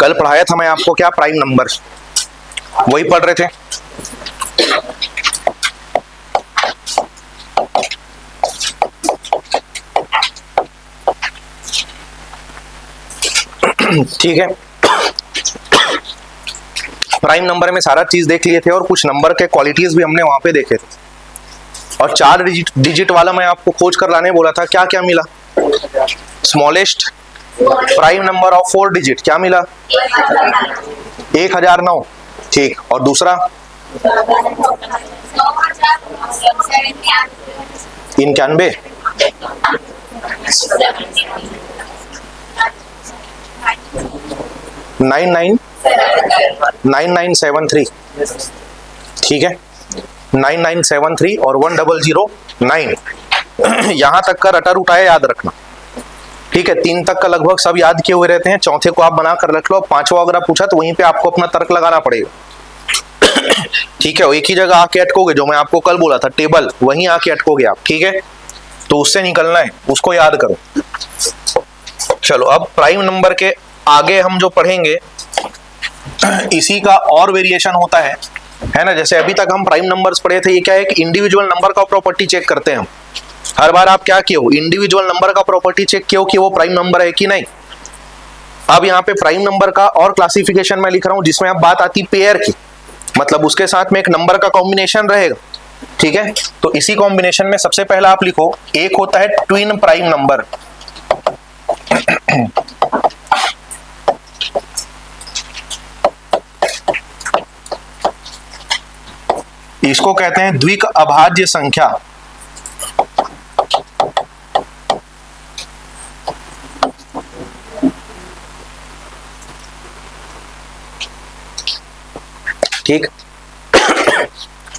कल पढ़ाया था मैं आपको क्या, प्राइम नंबर, वही पढ़ रहे थे। ठीक है, प्राइम नंबर में सारा चीज देख लिए थे और कुछ नंबर के क्वालिटीज भी हमने वहां पे देखे थे। और 4 डिजिट वाला मैं आपको खोज कर लाने बोला था, क्या क्या मिला? Smallest prime number of 4 digit, क्या मिला? 1009। ठीक, और दूसरा 91, 9973। ठीक है, 9973 और 1009। यहां तक का रटा रुटाया याद रखना। ठीक है, 3 तक का लगभग सब याद किए हुए रहते हैं, चौथे को आप बना कर रख लो। 5वां अगर आप पूछा तो वहीं पे आपको अपना तर्क लगाना पड़ेगा। ठीक है, एक ही जगह आके अटकोगे, जो मैं आपको कल बोला था टेबल, वहीं आके अटकोगे आप। ठीक है, तो उससे निकलना है, उसको याद करो। चलो, अब प्राइम नंबर के आगे हम जो पढ़ेंगे इसी का और वेरिएशन होता है ना। जैसे अभी तक हम प्राइम नंबर्स पढ़े थे, ये क्या है कि इंडिविजुअल नंबर का प्रॉपर्टी चेक करते हैं हम। हर बार आप क्या किए हो, इंडिविजुअल नंबर का प्रॉपर्टी चेक किए हो कि वो प्राइम नंबर है कि नहीं। अब यहाँ पे प्राइम नंबर का और क्लासिफिकेशन मैं लिख रहा हूं, जिसमें अब बात आती पेयर की, मतलब उसके साथ में एक नंबर का कॉम्बिनेशन रहेगा। ठीक है, तो इसी कॉम्बिनेशन में सबसे पहला आप लिखो, एक होता है ट्विन प्राइम नंबर। इसको कहते हैं द्विक अभाज्य संख्या। ठीक,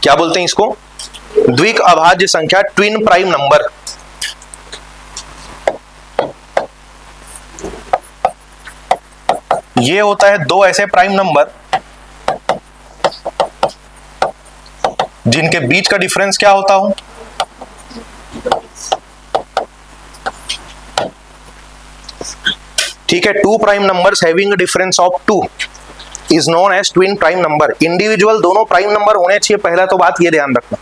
क्या बोलते हैं इसको? द्विक अभाज्य संख्या, ट्विन प्राइम नंबर। ये होता है दो ऐसे प्राइम नंबर जिनके बीच का डिफरेंस क्या होता हो, ठीक है, 2 prime numbers having a difference of 2 is known as twin prime number. Individual दोनों प्राइम नंबर होने चाहिए, पहला तो बात ये ध्यान रखना,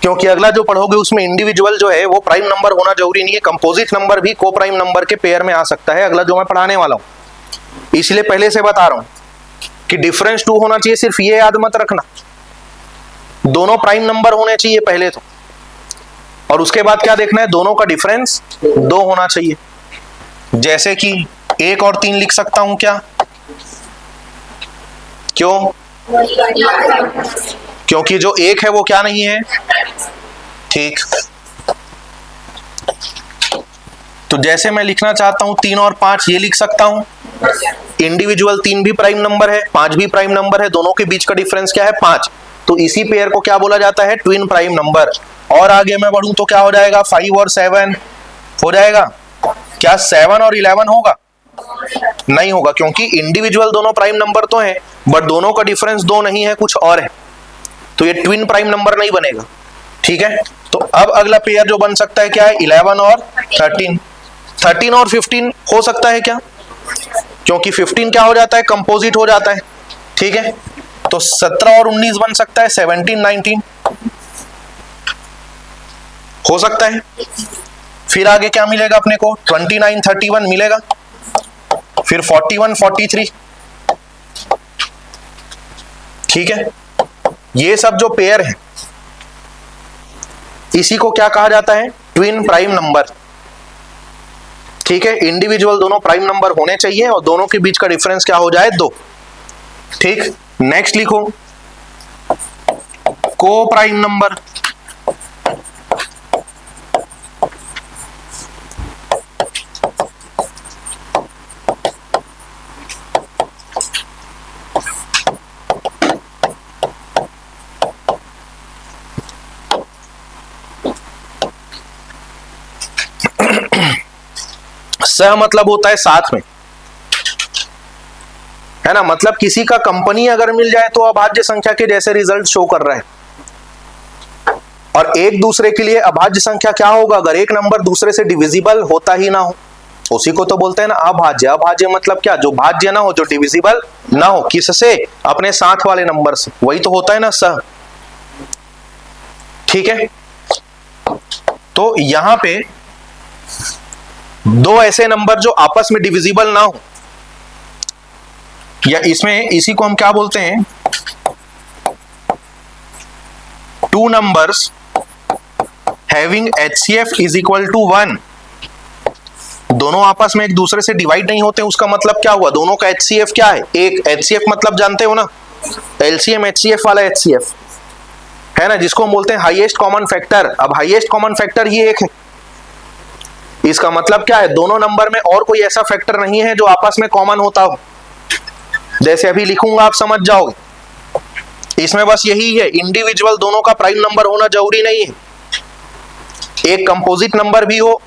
क्योंकि अगला जो पढ़ोगे उसमें इंडिविजुअल जो है वो प्राइम नंबर होना जरूरी नहीं है। कंपोजिट नंबर भी को प्राइम नंबर के पेयर में आ सकता है, अगला जो मैं पढ़ाने वाला हूं। इसलिए पहले से बता रहा हूं कि डिफरेंस 2 होना चाहिए, सिर्फ ये याद मत रखना, दोनों प्राइम नंबर होने चाहिए पहले तो, और उसके बाद क्या देखना है, दोनों का डिफरेंस 2 होना चाहिए। जैसे कि 1 और 3 लिख सकता हूं क्या? क्यों? क्योंकि जो 1 है वो क्या नहीं है। ठीक, तो जैसे मैं लिखना चाहता हूं 3 और 5, ये लिख सकता हूं। इंडिविजुअल 3 भी प्राइम नंबर है, 5 भी प्राइम नंबर है, दोनों के बीच का डिफरेंस क्या है, 5। तो इसी पेयर को क्या बोला जाता है, ट्विन प्राइम नंबर। और आगे मैं बढ़ूं तो क्या हो जाएगा, 5 और 7 हो जाएगा। क्या 7 और 11 होगा? नहीं होगा, क्योंकि इंडिविजुअल दोनों प्राइम नंबर तो हैं, बट दोनों का डिफरेंस 2 नहीं है, कुछ और है, तो ये ट्विन प्राइम नंबर नहीं बनेगा। ठीक है, तो अब अगला पेयर जो बन सकता है क्या है, 11 और 13। 13 और 15 हो सकता है क्या? क्योंकि 15 क्या हो जाता है, कंपोजिट हो जाता है। ठीक है, तो 17 और 19 बन सकता है, 17 19 हो सकता है। फिर आगे क्या मिलेगा अपने को, 29 31 मिलेगा, फिर 41 43। ठीक है, ये सब जो पेयर है इसी को क्या कहा जाता है, ट्विन प्राइम नंबर। ठीक है, इंडिविजुअल दोनों प्राइम नंबर होने चाहिए और दोनों के बीच का डिफरेंस क्या हो जाए, 2। ठीक, नेक्स्ट लिखो को प्राइम नंबर। सह मतलब होता है साथ में, है ना, मतलब किसी का कंपनी अगर मिल जाए तो अभाज्य संख्या के जैसे रिजल्ट शो कर रहा है। और एक दूसरे के लिए अभाज्य संख्या क्या होगा, अगर एक नंबर दूसरे से डिविजिबल होता ही ना हो, उसी को तो बोलते हैं ना अभाज्य। अभाज्य मतलब क्या, जो भाज्य ना हो, जो डिविजिबल ना हो, किससे, अपने साथ वाले नंबर से, वही तो होता है ना सह। ठीक है, तो यहां पे दो ऐसे नंबर जो आपस में डिविजिबल ना हो, या इसमें इसी को हम क्या बोलते हैं, two numbers having HCF is equal to 1। दोनों आपस में एक दूसरे से डिवाइड नहीं होते, उसका मतलब क्या हुआ, दोनों का HCF क्या है, एक। HCF मतलब जानते हो ना, LCM HCF वाला HCF है ना, जिसको हम बोलते हैं हाईएस्ट कॉमन फैक्टर। अब हाईएस्ट कॉमन फैक्टर ही एक है, इसका मतलब क्या है, दोनों नंबर में और कोई ऐसा फैक्टर नहीं है जो आपस में कॉमन होता हो। जैसे अभी लिखूंगा आप समझ जाओगे, इसमें बस यही है, इंडिविजुअल दोनों का प्राइम नंबर होना जरूरी नहीं है, एक कंपोजिट नंबर भी हो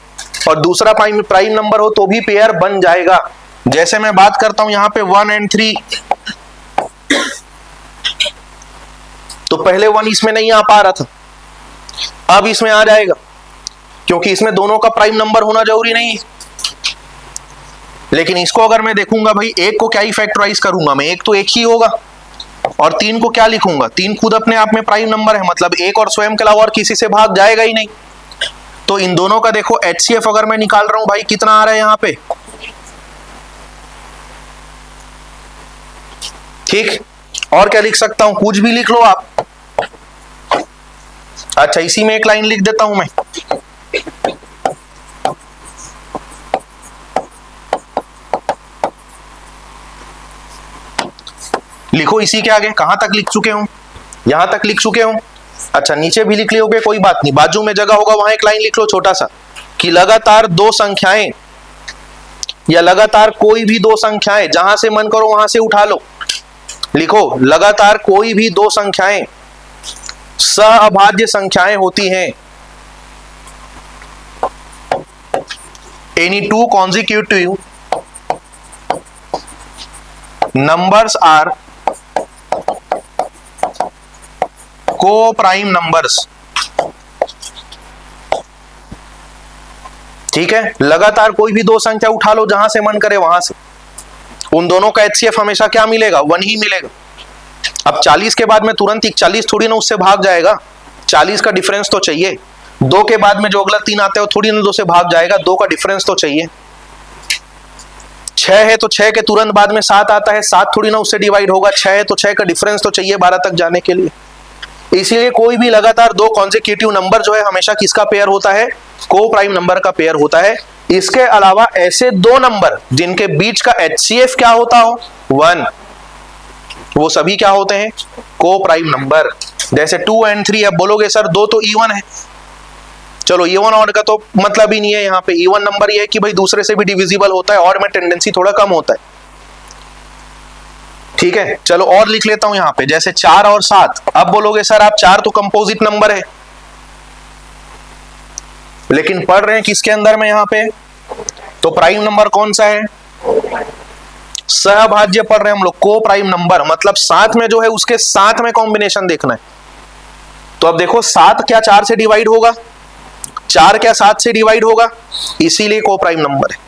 और दूसरा प्राइम नंबर हो तो भी पेयर बन जाएगा। जैसे मैं बात करता हूं यहां पे 1 और 3, तो पहले 1 इसमें नहीं आ पा रहा था, अब इसमें आ जाएगा, क्योंकि इसमें दोनों का प्राइम नंबर होना जरूरी नहीं है। लेकिन इसको अगर मैं देखूंगा भाई, एक को क्या ही फैक्टराइज करूंगा मैं, एक तो एक ही होगा, और 3 को क्या लिखूंगा, 3 खुद अपने आप में प्राइम नंबर है, मतलब एक और स्वयं के अलावा और किसी से भाग जाएगा ही नहीं। तो इन दोनों का देखो HCF अगर मैं निकाल रहा हूं भाई, कितना आ रहा है यहां पे, ठीक। और क्या लिख सकता हूं, कुछ भी लिख लो आप। अच्छा, इसी में एक लाइन लिख देता हूं मैं, लिखो इसी के आगे, कहां तक लिख चुके हूं, यहां तक लिख चुके हूं। अच्छा, नीचे भी लिख लियोगे कोई बात नहीं, बाजू में जगह होगा वहां एक लाइन लिख लो छोटा सा, कि लगातार दो संख्याएं या लगातार कोई भी दो संख्याएं, जहां से मन करो वहां से उठा लो, लिखो लगातार कोई भी दो संख्याएं सहअभाज्य संख्याएं होती हैं। Any two consecutive numbers are coprime numbers. ठीक है, लगातार कोई भी दो संख्या उठा लो जहां से मन करे वहां से, उन दोनों का HCF हमेशा क्या मिलेगा, 1 ही मिलेगा। अब 40 के बाद में तुरंत 41 थोड़ी ना उससे भाग जाएगा, 40 का डिफरेंस तो चाहिए। 2 के बाद में जो अगला 3 आता है वो थोड़ी ना 2 से भाग जाएगा, 2 का डिफरेंस तो चाहिए। 6 है तो 6 के तुरंत बाद में 7 आता है, 7 थोड़ी ना उससे डिवाइड होगा, 6 है तो 6 का डिफरेंस तो चाहिए 12 तक जाने के लिए। इसीलिए कोई भी लगातार दो कॉन्जिक्यूटिव नंबर जो है हमेशा किसका पेयर होता है, को प्राइम नंबर का पेयर होता है। इसके अलावा ऐसे दो नंबर जिनके बीच का HCF क्या होता हो, 1, वो सभी क्या होते हैं, को प्राइम नंबर। जैसे 2 और 3, अब बोलोगे सर 2 तो इवन है, चलो इवन ऑड का तो मतलब ही नहीं है, यहाँ पे इवन नंबर ये है कि भाई दूसरे से भी डिविजिबल होता है, और में टेंडेंसी थोड़ा कम होता है। ठीक है, चलो और लिख लेता हूं यहाँ पे, जैसे 4 और 7। अब बोलोगे सर आप 4 तो कंपोजिट नंबर है, लेकिन पढ़ रहे हैं किसके अंदर में यहाँ पे, तो प्राइम नंबर कौन सा है, सहभाज्य पढ़ रहे हैं हम लोग, को प्राइम नंबर, मतलब साथ में जो है उसके साथ में कॉम्बिनेशन देखना है। तो अब देखो 7 क्या 4 से डिवाइड होगा, 4 क्या 7 से डिवाइड होगा, इसीलिए को प्राइम नंबर है।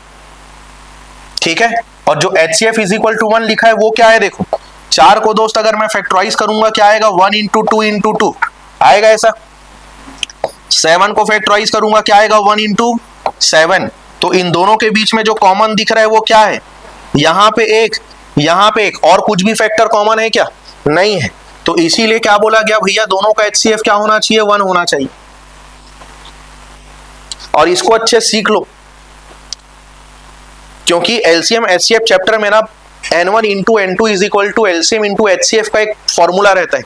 ठीक है, और जो HCF इज इक्वल टू 1 लिखा है वो क्या है, देखो 4 को दोस्त अगर मैं फैक्टराइज करूंगा क्या आएगा, 1 इंटू 2 इंटू 2 आएगा ऐसा। 7 को फैक्टराइज करूंगा क्या आएगा, 1 इंटू 7। तो इन दोनों के बीच में जो कॉमन दिख रहा है वो क्या है, यहां पे एक, यहां पे एक, और कुछ भी फैक्टर कॉमन है क्या, नहीं है। तो इसीलिए क्या बोला गया भैया, दोनों का HCF क्या होना चाहिए, 1 होना चाहिए। और इसको अच्छे सीख लो, क्योंकि LCM HCF चैप्टर में ना N1 into N2 is equal to LCM into HCF का एक फॉर्मूला रहता है।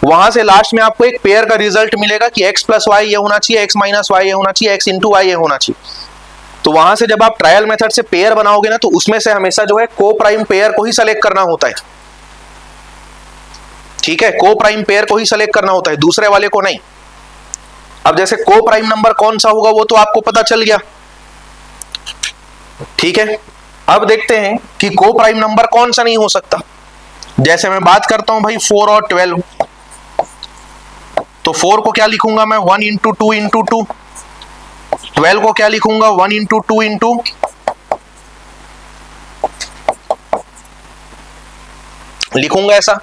वहां से लास्ट में आपको एक पेयर का रिजल्ट मिलेगा कि x प्लस वाई ये होना चाहिए, x माइनस वाई ये होना चाहिए, x इंटू वाई ये होना चाहिए। तो वहां से जब आप ट्रायल मेथड से पेयर बनाओगे ना, तो उसमें से हमेशा जो है को प्राइम पेयर को ही सेलेक्ट करना होता है। ठीक है, को प्राइम पेयर को ही सेलेक्ट करना होता है, दूसरे वाले को नहीं। अब जैसे को प्राइम नंबर कौन सा होगा वो तो आपको पता चल गया। ठीक है, अब देखते हैं कि को प्राइम नंबर कौन सा नहीं हो सकता। जैसे मैं बात करता हूं भाई 4 और 12, तो 4 को क्या लिखूंगा मैं, 1 इंटू 2 इंटू 2। 12 को क्या लिखूंगा, 1 इंटू 2 इंटू लिखूंगा ऐसा।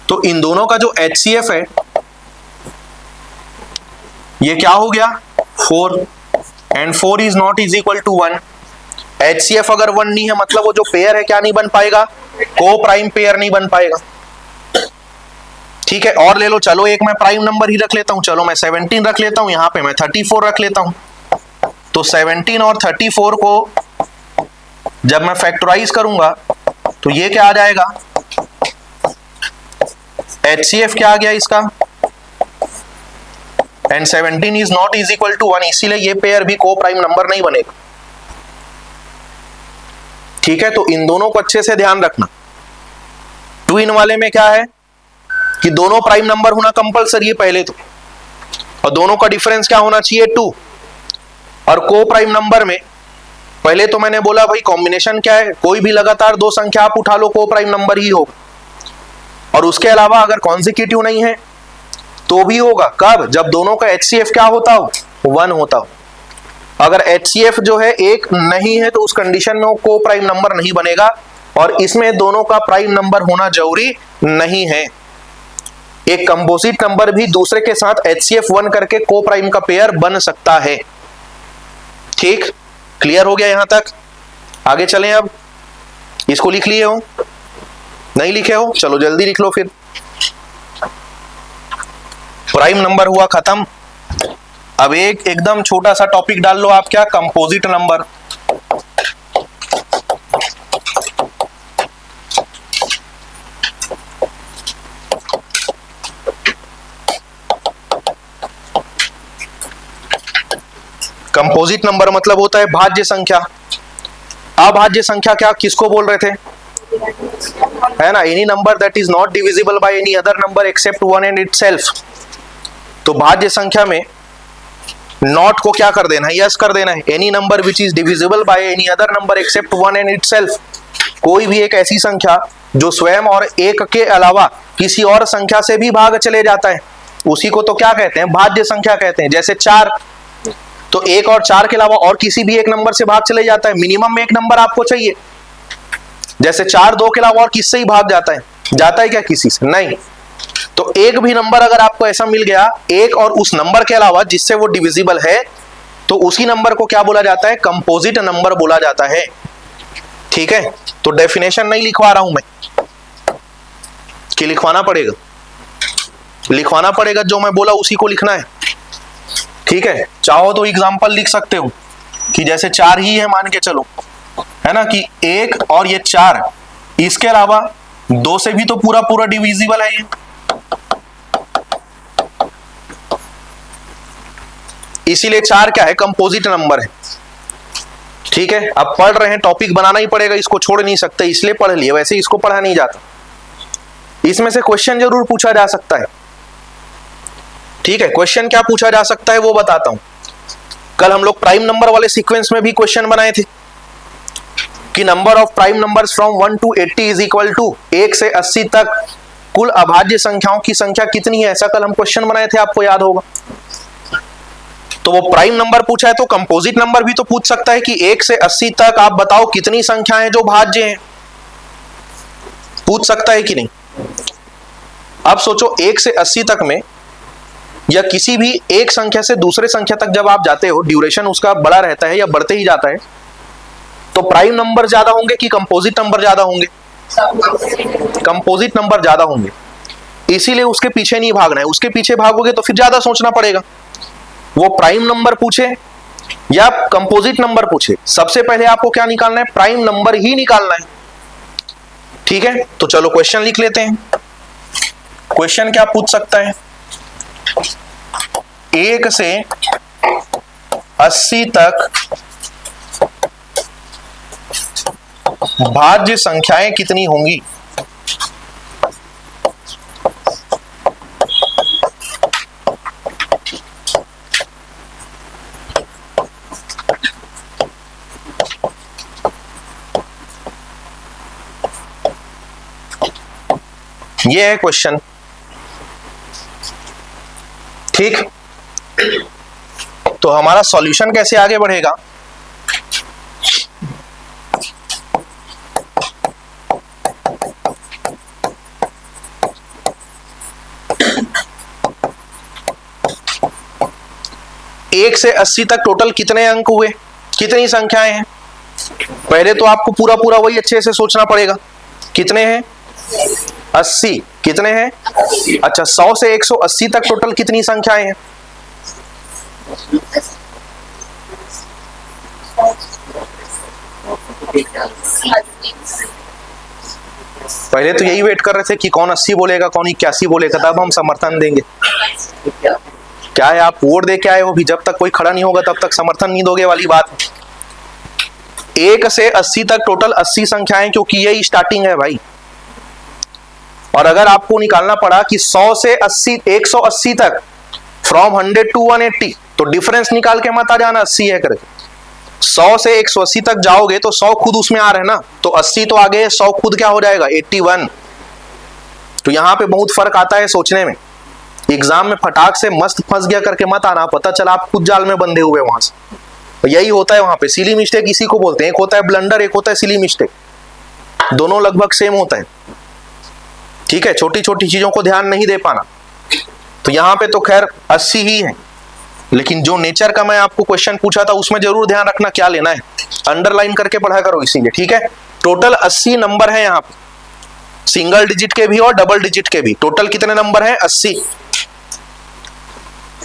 तो इन दोनों का जो HCF है ये क्या हो गया 4 and 4 is not is equal to 1। HCF अगर 1 नहीं है मतलब वो जो पेयर है क्या नहीं बन पाएगा, को प्राइम पेयर नहीं बन पाएगा। ठीक है, और ले लो, चलो एक मैं प्राइम नंबर ही रख लेता हूं, चलो मैं 17 रख लेता हूं, यहां पे मैं 34 रख लेता हूं। तो 17 और 34 को जब मैं फैक्टराइज करूंगा तो ये क्या आ जाएगा, HCF क्या आ गया इसका, and 17 is not is equal to 1, इसीलिए ये पेयर भी को प्राइम नंबर नहीं बनेगा। ठीक है, तो इन दोनों को अच्छे से ध्यान रखना। ट्विन वाले में क्या है कि दोनों प्राइम नंबर होना कंपलसरी है पहले तो, और दोनों का डिफरेंस क्या होना चाहिए 2। और को प्राइम नंबर में पहले तो मैंने बोला भाई कॉम्बिनेशन क्या है, कोई भी लगातार दो संख्या आप उठा लो को प्राइम नंबर ही होगा। और उसके अलावा अगर कॉन्सिक्यूटिव नहीं है तो भी होगा, कब, जब दोनों का HCF क्या होता हो 1 होता हो। अगर HCF जो है 1 नहीं है तो उस कंडीशन में वो को प्राइम नंबर नहीं बनेगा, और इसमें दोनों का प्राइम नंबर होना जरूरी नहीं है। एक कंपोजिट नंबर भी दूसरे के साथ HCF 1 करके को प्राइम का पेयर बन सकता है। ठीक, क्लियर हो गया यहां तक? आगे चलें, अब इसको लिख लिए हो, नहीं लिखे हो, चलो जल्दी लिख लो फिर। प्राइम नंबर हुआ खत्म। अब एक एकदम छोटा सा टॉपिक डाल लो आप, क्या, कंपोजिट नंबर। कंपोजिट नंबर मतलब होता है भाज्य संख्या। अभाज्य संख्या क्या किसको बोल रहे थे, है ना, any number that is not divisible by any other number except 1 and itself. तो भाज्य संख्या में नॉट को क्या कर देना है, यस कर देना है। Any number which is divisible by any other number except 1 and itself, कोई भी एक ऐसी संख्या जो स्वयं और एक के अलावा किसी और संख्या से भी भाग चले जाता है, उसी को तो क्या कहते हैं, भाज्य संख्या कहते हैं। जैसे 4, तो 1 और 4 के अलावा और किसी भी एक नंबर से भाग चले जाता है, मिनिमम में एक नंबर आपको चाहिए। जैसे 4 2 के अलावा और किससे ही भाग जाता है, जाता है क्या किसी से, नहीं। तो एक भी नंबर अगर आपको ऐसा मिल गया, एक और उस नंबर के अलावा जिससे वो डिविजिबल है, तो उसी नंबर को क्या बोला जाता है, कंपोजिट नंबर बोला जाता है। ठीक है, तो डेफिनेशन नहीं लिखवा रहा हूं मैं, कि लिखवाना पड़ेगा, लिखवाना पड़ेगा, जो मैं बोला उसी को लिखना है। ठीक है, चाहो तो एग्जांपल लिख सकते हो कि जैसे 4 ही है मान के चलो, है ना, कि 1 और ये 4, इसके अलावा 2 से भी तो पूरा पूरा डिविजिबल है ये। इसीलिए 4 क्या है, कंपोजिट नंबर है। ठीक है, अब पढ़ रहे हैं, टॉपिक बनाना ही पड़ेगा, इसको छोड़ नहीं सकते, इसलिए पढ़ लिए, वैसे इसको पढ़ा नहीं जाता। इसमें से क्वेश्चन जरूर पूछा जा सकता है। ठीक है, क्वेश्चन क्या पूछा जा सकता है वो बताता हूं। कल हम लोग प्राइम नंबर वाले सीक्वेंस में भी क्वेश्चन बनाए थे कि number of prime numbers from 1 to 80 is equal to, 1 से 80 तक कुल अभाज्य संख्याओं की संख्या कितनी है, ऐसा कल हम क्वेश्चन बनाए थे, आपको याद होगा। तो वो प्राइम नंबर पूछा है, तो कंपोजिट नंबर भी तो पूछ सकता है कि 1 से 80 तक आप बताओ कितनी संख्या है जो भाज्य हैं, पूछ सकता है कि नहीं। अब सोचो 1 से 80 तक में, या किसी भी एक संख्या से दूसरे संख्या तक जब आप जाते हो, ड्यूरेशन उसका बड़ा रहता है या बढ़ते ही जाता है, तो प्राइम नंबर ज्यादा होंगे कि कंपोजिट नंबर ज्यादा होंगे, कंपोजिट नंबर ज्यादा होंगे। इसीलिए उसके पीछे नहीं भागना है, उसके पीछे भागोगे तो फिर ज्यादा सोचना पड़ेगा। वो प्राइम नंबर पूछे या कंपोजिट नंबर पूछे, सबसे पहले आपको क्या निकालना है, प्राइम नंबर ही निकालना है। ठीक है, तो चलो क्वेश्चन लिख लेते हैं। क्वेश्चन क्या पूछ सकता है, 1 से 80 तक भाज्य संख्याएं कितनी होंगी। ये है क्वेश्चन। ठीक, तो हमारा सॉल्यूशन कैसे आगे बढ़ेगा, 1 से 80 तक टोटल कितने अंक हुए, कितनी संख्याएं हैं? पहले तो आपको पूरा पूरा वही अच्छे से सोचना पड़ेगा। कितने हैं? 80। कितने हैं? अच्छा, 100 से 180 तक टोटल कितनी संख्याएं हैं? पहले तो यही वेट कर रहे थे कि कौन 80 बोलेगा, कौन 81 बोलेगा, तब हम समर्थन देंगे। क्या है, आप वोट दे के आए हो, भी जब तक कोई खड़ा नहीं होगा तब तक समर्थन नहीं दोगे वाली बात। 1 से 80 तक टोटल 80 संख्याएं, क्योंकि यही स्टार्टिंग है भाई। और अगर आपको निकालना पड़ा कि 100 से 80 180 तक, फ्रॉम 100 टू 180, तो डिफरेंस निकाल के मत आ जाना 80 है करके। 100 से 180 तक जाओगे तो 100 खुद उसमें आ रहे हैं ना, तो 80 तो आगे है, 100 खुद क्या हो जाएगा? 81। तो यहां पे बहुत फर्क आता है सोचने में। एग्जाम में फटाक से मस्त फंस गया करके मत आना, पता चला आप खुद जाल में बंधे हुए वहां से। तो यही होता है वहां पे, सिली मिस्टेक इसी को बोलते हैं। एक होता है ब्लंडर, एक होता है सिली मिस्टेक, दोनों लगभग सेम होता है। ठीक है, छोटी छोटी चीजों को ध्यान नहीं दे पाना। तो यहां पे तो खैर 80 ही है, लेकिन जो नेचर का मैं आपको क्वेश्चन पूछा था उसमें जरूर ध्यान रखना क्या लेना है, अंडरलाइन करके पढ़ा करो इसीलिए। ठीक है, टोटल 80 नंबर है यहाँ पे, सिंगल डिजिट के भी और डबल डिजिट के भी। टोटल कितने नंबर है? 80।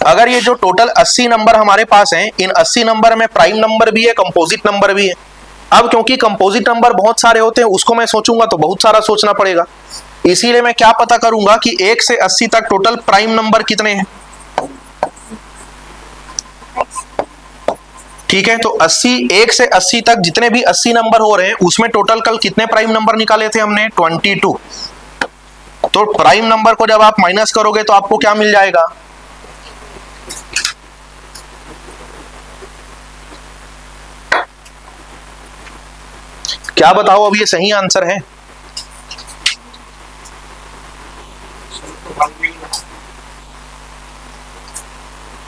अगर ये जो टोटल 80 नंबर हमारे पास हैं, इन 80 नंबर में प्राइम नंबर भी है, कंपोजिट नंबर भी है। अब क्योंकि कंपोजिट नंबर बहुत सारे होते हैं, उसको मैं सोचूंगा तो बहुत सारा सोचना पड़ेगा, इसीलिए मैं क्या पता करूंगा कि 1 से 80 तक टोटल प्राइम नंबर कितने हैं। ठीक है, तो 1 से 80 तक जितने भी 80 नंबर हो रहे हैं उसमें टोटल कल कितने प्राइम नंबर निकाले थे हमने? 22। तो प्राइम नंबर को जब आप माइनस करोगे तो आपको क्या मिल जाएगा? क्या बताओ, अब ये सही आंसर है?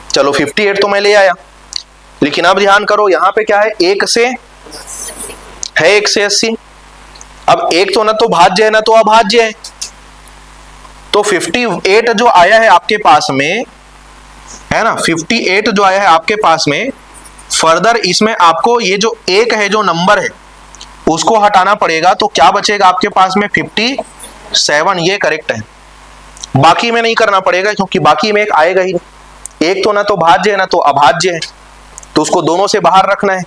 चलो 58 तो मैं ले आया, लेकिन अब ध्यान करो यहां पे क्या है? 1 से 80। अब एक तो ना तो भाज्य है ना तो अभाज्य है, तो 58 जो आया है आपके पास में, है ना, 58 जो आया है आपके पास में, फर्दर इसमें आपको ये जो एक है जो नंबर है उसको हटाना पड़ेगा, तो क्या बचेगा आपके पास में? 57। ये करेक्ट है। बाकी में नहीं करना पड़ेगा, क्योंकि बाकी में एक आएगा ही नहीं। एक तो ना तो भाज्य है ना तो अभाज्य है, तो उसको दोनों से बाहर रखना है।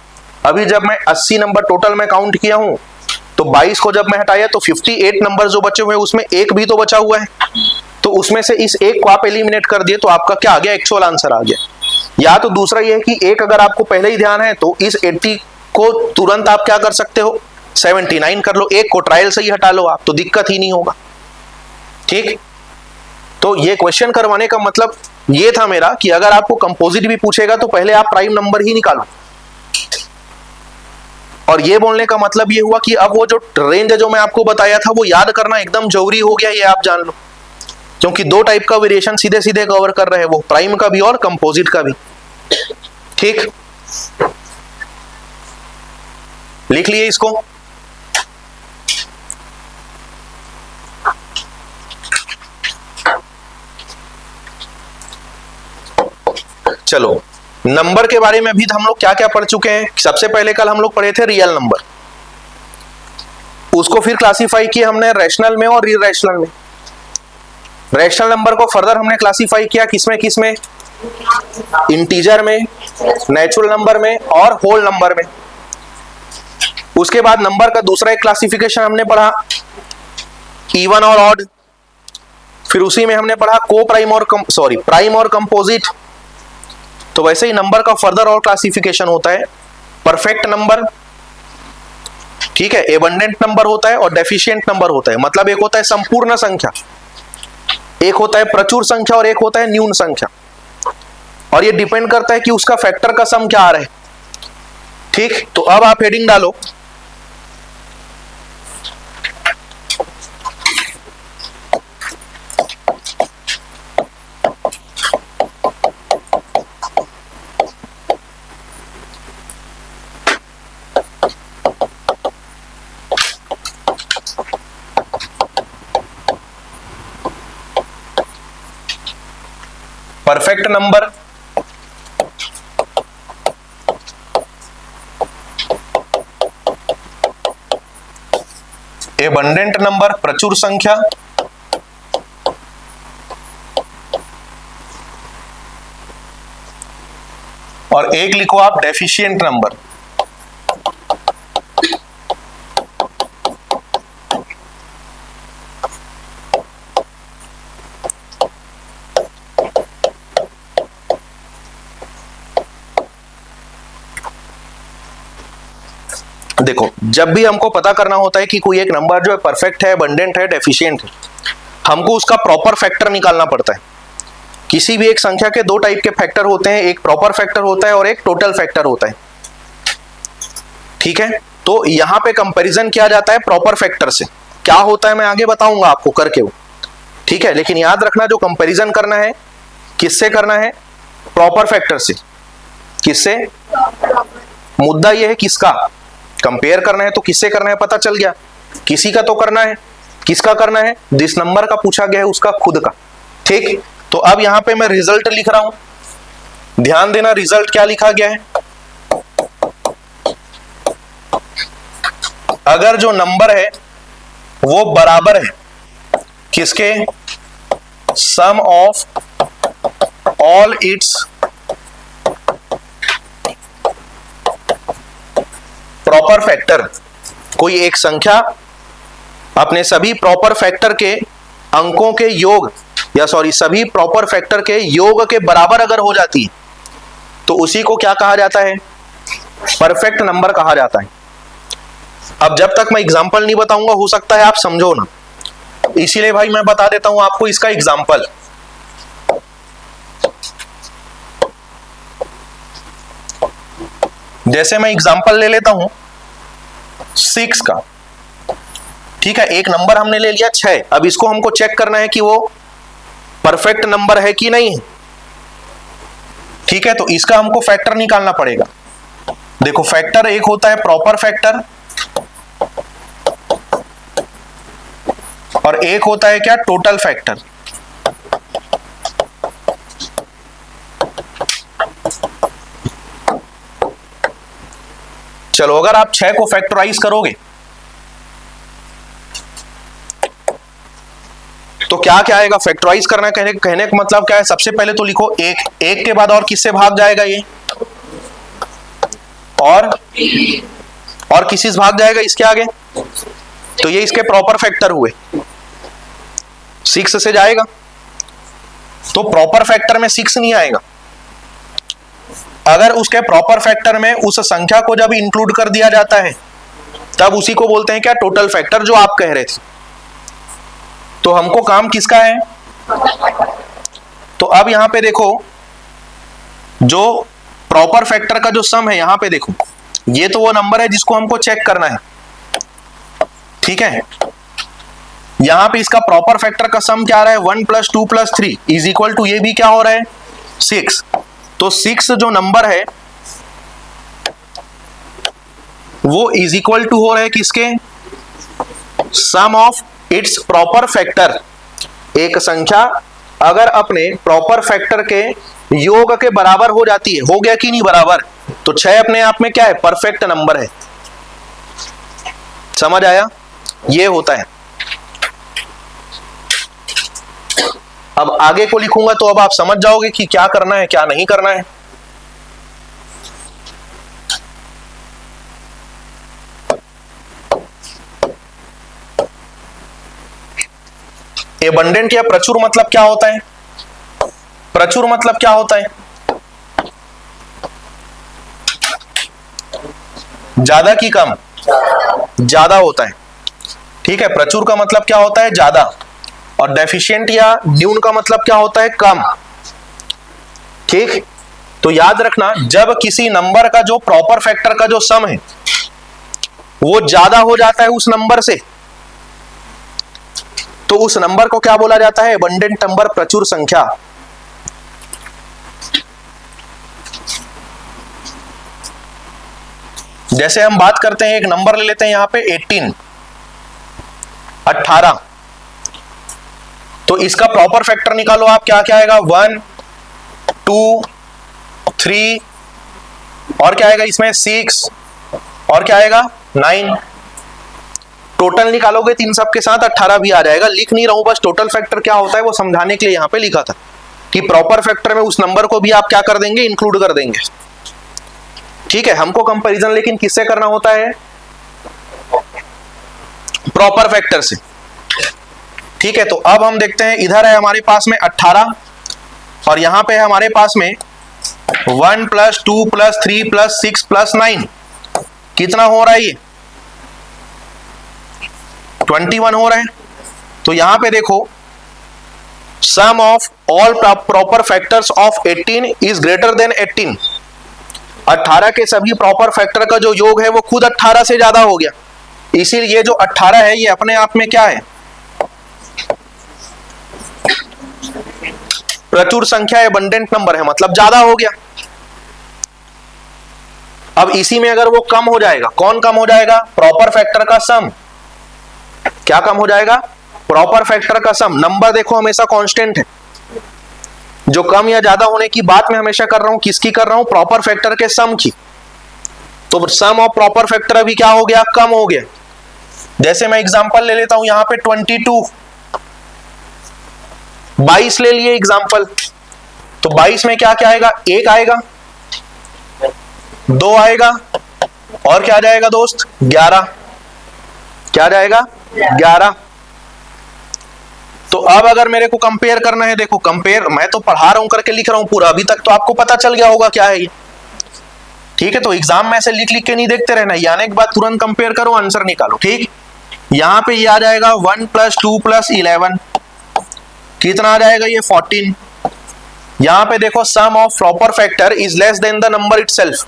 अभी जब मैं 80 नंबर टोटल में काउंट किया हूं, तो 22 को जब मैं हटाया तो 58 नंबर जो बचे हुए हैं उसमें एक भी तो बचा हुआ है, तो उसमें से इस एक को आप एलिमिनेट कर दिए तो आपका क्या आ गया? एक्चुअल आंसर आ गया। या तो दूसरा ये है कि एक अगर आपको पहले ही ध्यान है तो इस 80 को तुरंत आप क्या कर सकते हो? 79 कर लो, एक को ट्रायल से ही हटा लो आप, तो दिक्कत ही नहीं होगा। ठीक, तो ये क्वेश्चन करवाने का मतलब ये था मेरा कि अगर आपको कंपोजिट भी पूछेगा तो पहले आप प्राइम नंबर ही निकालो। और ये बोलने का मतलब ये हुआ कि अब वो जो रेंज जो मैं आपको बताया था वो याद करना एकदम जरूरी हो गया, ये आप जान लो, क्योंकि दो टाइप का वेरिएशन सीधे सीधे कवर कर रहे हैं, वो प्राइम का भी और कंपोजिट का भी। ठीक, लिख लिए इसको। चलो, नंबर के बारे में भी हम लोग क्या क्या पढ़ चुके हैं। सबसे पहले कल हम लोग पढ़े थे रियल नंबर, उसको फिर क्लासिफाई किया हमने रैशनल में और इरैशनल में। रैशनल नंबर को फर्दर हमने क्लासिफाई किया किसमें किसमें? इंटीजर में, नेचुरल नंबर में और होल नंबर में। उसके बाद नंबर का दूसरा एक क्लासिफिकेशन हमने पढ़ा इवन और ऑड, फिर उसी में हमने पढ़ा को प्राइम और प्राइम और कंपोजिट। तो वैसे ही नंबर का फर्दर और क्लासिफिकेशन होता है परफेक्ट नंबर, ठीक है, एबंडेंट नंबर होता है और डेफिशिएंट नंबर होता है। मतलब एक होता है संपूर्ण संख्या, एक होता है प्रचुर संख्या और एक होता है न्यून संख्या, और ये डिपेंड करता है कि उसका फैक्टर का सम क्या आ रहा है। ठीक, तो अब आप हेडिंग डालो परफेक्ट नंबर एबंडेंट नंबर प्रचुर संख्या, और एक लिखो आप डेफिशिएंट नंबर। देखो, जब भी हमको पता करना होता है कि कोई एक नंबर जो है परफेक्ट है, अबंडेंट है, डेफिशिएंट है, हमको उसका प्रॉपर फैक्टर निकालना पड़ता है। किसी भी एक संख्या के दो टाइप के फैक्टर होते हैं, एक प्रॉपर फैक्टर होता है और एक टोटल फैक्टर होता है। ठीक है, तो यहां पे कंपैरिजन किया जाता है प्रॉपर फैक्टर से। क्या होता है मैं आगे बताऊंगा आपको करके वो, ठीक है। लेकिन याद रखना, जो कंपैरिजन करना है किससे करना है? प्रॉपर फैक्टर से। किससे? मुद्दा यह है किसका कंपेयर करना है, तो किससे करना है पता चल गया। किसी का तो करना है, किसका करना है? जिस नंबर का पूछा गया है उसका खुद का। ठीक, तो अब यहां पे मैं रिजल्ट लिख रहा हूं, ध्यान देना रिजल्ट क्या लिखा गया है। अगर जो नंबर है वो बराबर है किसके? Sum of all its proper factor, कोई एक संख्या अपने सभी प्रॉपर फैक्टर के अंकों के योग, या सॉरी सभी प्रॉपर फैक्टर के योग के बराबर अगर हो जाती है तो उसी को क्या कहा जाता है? परफेक्ट नंबर कहा जाता है। अब जब तक मैं एग्जांपल नहीं बताऊंगा हो सकता है आप समझो ना, इसीलिए भाई मैं बता देता हूं आपको इसका एग्जांपल। जैसे मैं एग्जांपल ले लेता हूं 6 का, ठीक है। एक नंबर हमने ले लिया 6, अब इसको हमको चेक करना है कि वो परफेक्ट नंबर है कि नहीं है, ठीक है। तो इसका हमको फैक्टर निकालना पड़ेगा। देखो, फैक्टर एक होता है प्रॉपर फैक्टर और एक होता है क्या? Total factor. चलो, अगर आप 6 को फैक्टराइज करोगे तो क्या क्या आएगा? फैक्टराइज करना कहने का मतलब क्या है? सबसे पहले तो लिखो एक के बाद और किससे भाग जाएगा ये? और किसी से भाग जाएगा इसके आगे, तो ये इसके प्रॉपर फैक्टर हुए, 6 से जाएगा। तो प्रॉपर फैक्टर में 6 नहीं आएगा। अगर उसके प्रॉपर फैक्टर में उस संख्या को जब इंक्लूड कर दिया जाता है तब उसी को बोलते हैं क्या? टोटल फैक्टर, जो आप कह रहे थे। तो हमको काम किसका है? तो अब यहां पे देखो, जो प्रॉपर फैक्टर का जो सम है, यहां पे देखो, ये तो वो नंबर है जिसको हमको चेक करना है, ठीक है। यहां पे इसका प्रॉपर फैक्टर का सम क्या आ रहा है? 1 + 2 + 3 = ये भी क्या हो रहा है? 6। तो 6 जो नंबर है वो = हो रहा है किसके? Sum of its proper factor. एक संख्या अगर अपने प्रॉपर फैक्टर के योग के बराबर हो जाती है, हो गया कि नहीं बराबर, तो 6 अपने आप में क्या है? परफेक्ट नंबर है। समझ आया? ये होता है। अब आगे को लिखूंगा तो अब आप समझ जाओगे कि क्या करना है क्या नहीं करना है। एबंडेंट या प्रचुर मतलब क्या होता है? प्रचुर मतलब क्या होता है? ज्यादा की कम? ज्यादा होता है, ठीक है। प्रचुर का मतलब क्या होता है? ज्यादा। और डेफिशिएंट या न्यून का मतलब क्या होता है? कम, ठीक। तो याद रखना, जब किसी नंबर का जो प्रॉपर फैक्टर का जो सम है वो ज्यादा हो जाता है उस नंबर से, तो उस नंबर को क्या बोला जाता है? एबंडेंट नंबर, प्रचुर संख्या। जैसे हम बात करते हैं, एक नंबर ले लेते हैं यहां पे 18। तो इसका प्रॉपर फैक्टर निकालो आप, क्या क्या आएगा? 1 2 3 और क्या आएगा इसमें? 6 और क्या आएगा? 9। टोटल निकालोगे तीन सब के साथ 18 भी आ जाएगा। लिख नहीं रहा हूं, बस टोटल फैक्टर क्या होता है वो समझाने के लिए यहां पे लिखा था कि प्रॉपर फैक्टर में उस नंबर को भी आप क्या कर देंगे, इंक्लूड कर देंगे। ठीक है, हमको कंपैरिजन लेकिन किससे करना होता है, प्रॉपर फैक्टर से। ठीक है, तो अब हम देखते हैं, इधर है हमारे पास में 18 और यहां पे है हमारे पास में 1 + 2 + 3 + 6 + 9, कितना हो रहा है ये 21 हो रहा है। तो यहां पे देखो, sum of all proper factors of 18 is greater than 18। 18 के सभी प्रॉपर फैक्टर का जो योग है वो खुद 18 से ज्यादा हो गया, इसीलिए ये जो 18 है ये अपने आप में क्या है, प्रचुर संख्या, एबंडेंट नंबर है, मतलब ज्यादा हो गया। अब इसी में अगर वो कम हो जाएगा, कौन कम हो जाएगा, प्रॉपर फैक्टर का सम। क्या कम हो जाएगा, प्रॉपर फैक्टर का सम। नंबर देखो हमेशा कांस्टेंट है, जो कम या ज्यादा होने की बात मैं हमेशा कर रहा हूं, किसकी कर रहा हूं, प्रॉपर फैक्टर के सम की। तो सम ऑफ प्रॉपर फैक्टर अभी क्या हो गया, कम हो गया। जैसे मैं एग्जांपल ले लेता हूं, यहां पे 22 22 ले लिए एग्जांपल, तो 22 में क्या क्या आएगा, 1 आएगा, 2 आएगा और क्या जाएगा दोस्त, 11। क्या जाएगा, 11। तो अब अगर मेरे को कंपेयर करना है, देखो कंपेयर मैं तो पढ़ा रहा हूं करके लिख रहा हूं पूरा, अभी तक तो आपको पता चल गया होगा क्या है ये। ठीक है, तो एग्जाम में ऐसे लिख लिख के नहीं देखते रहना, यानी के बाद तुरंत कंपेयर करो, आंसर निकालो। ठीक, यहां पे ये आ जाएगा 1 + 2 + 11, कितना आ जाएगा ये 14। यहां पे देखो, sum of proper factor is less than the number itself,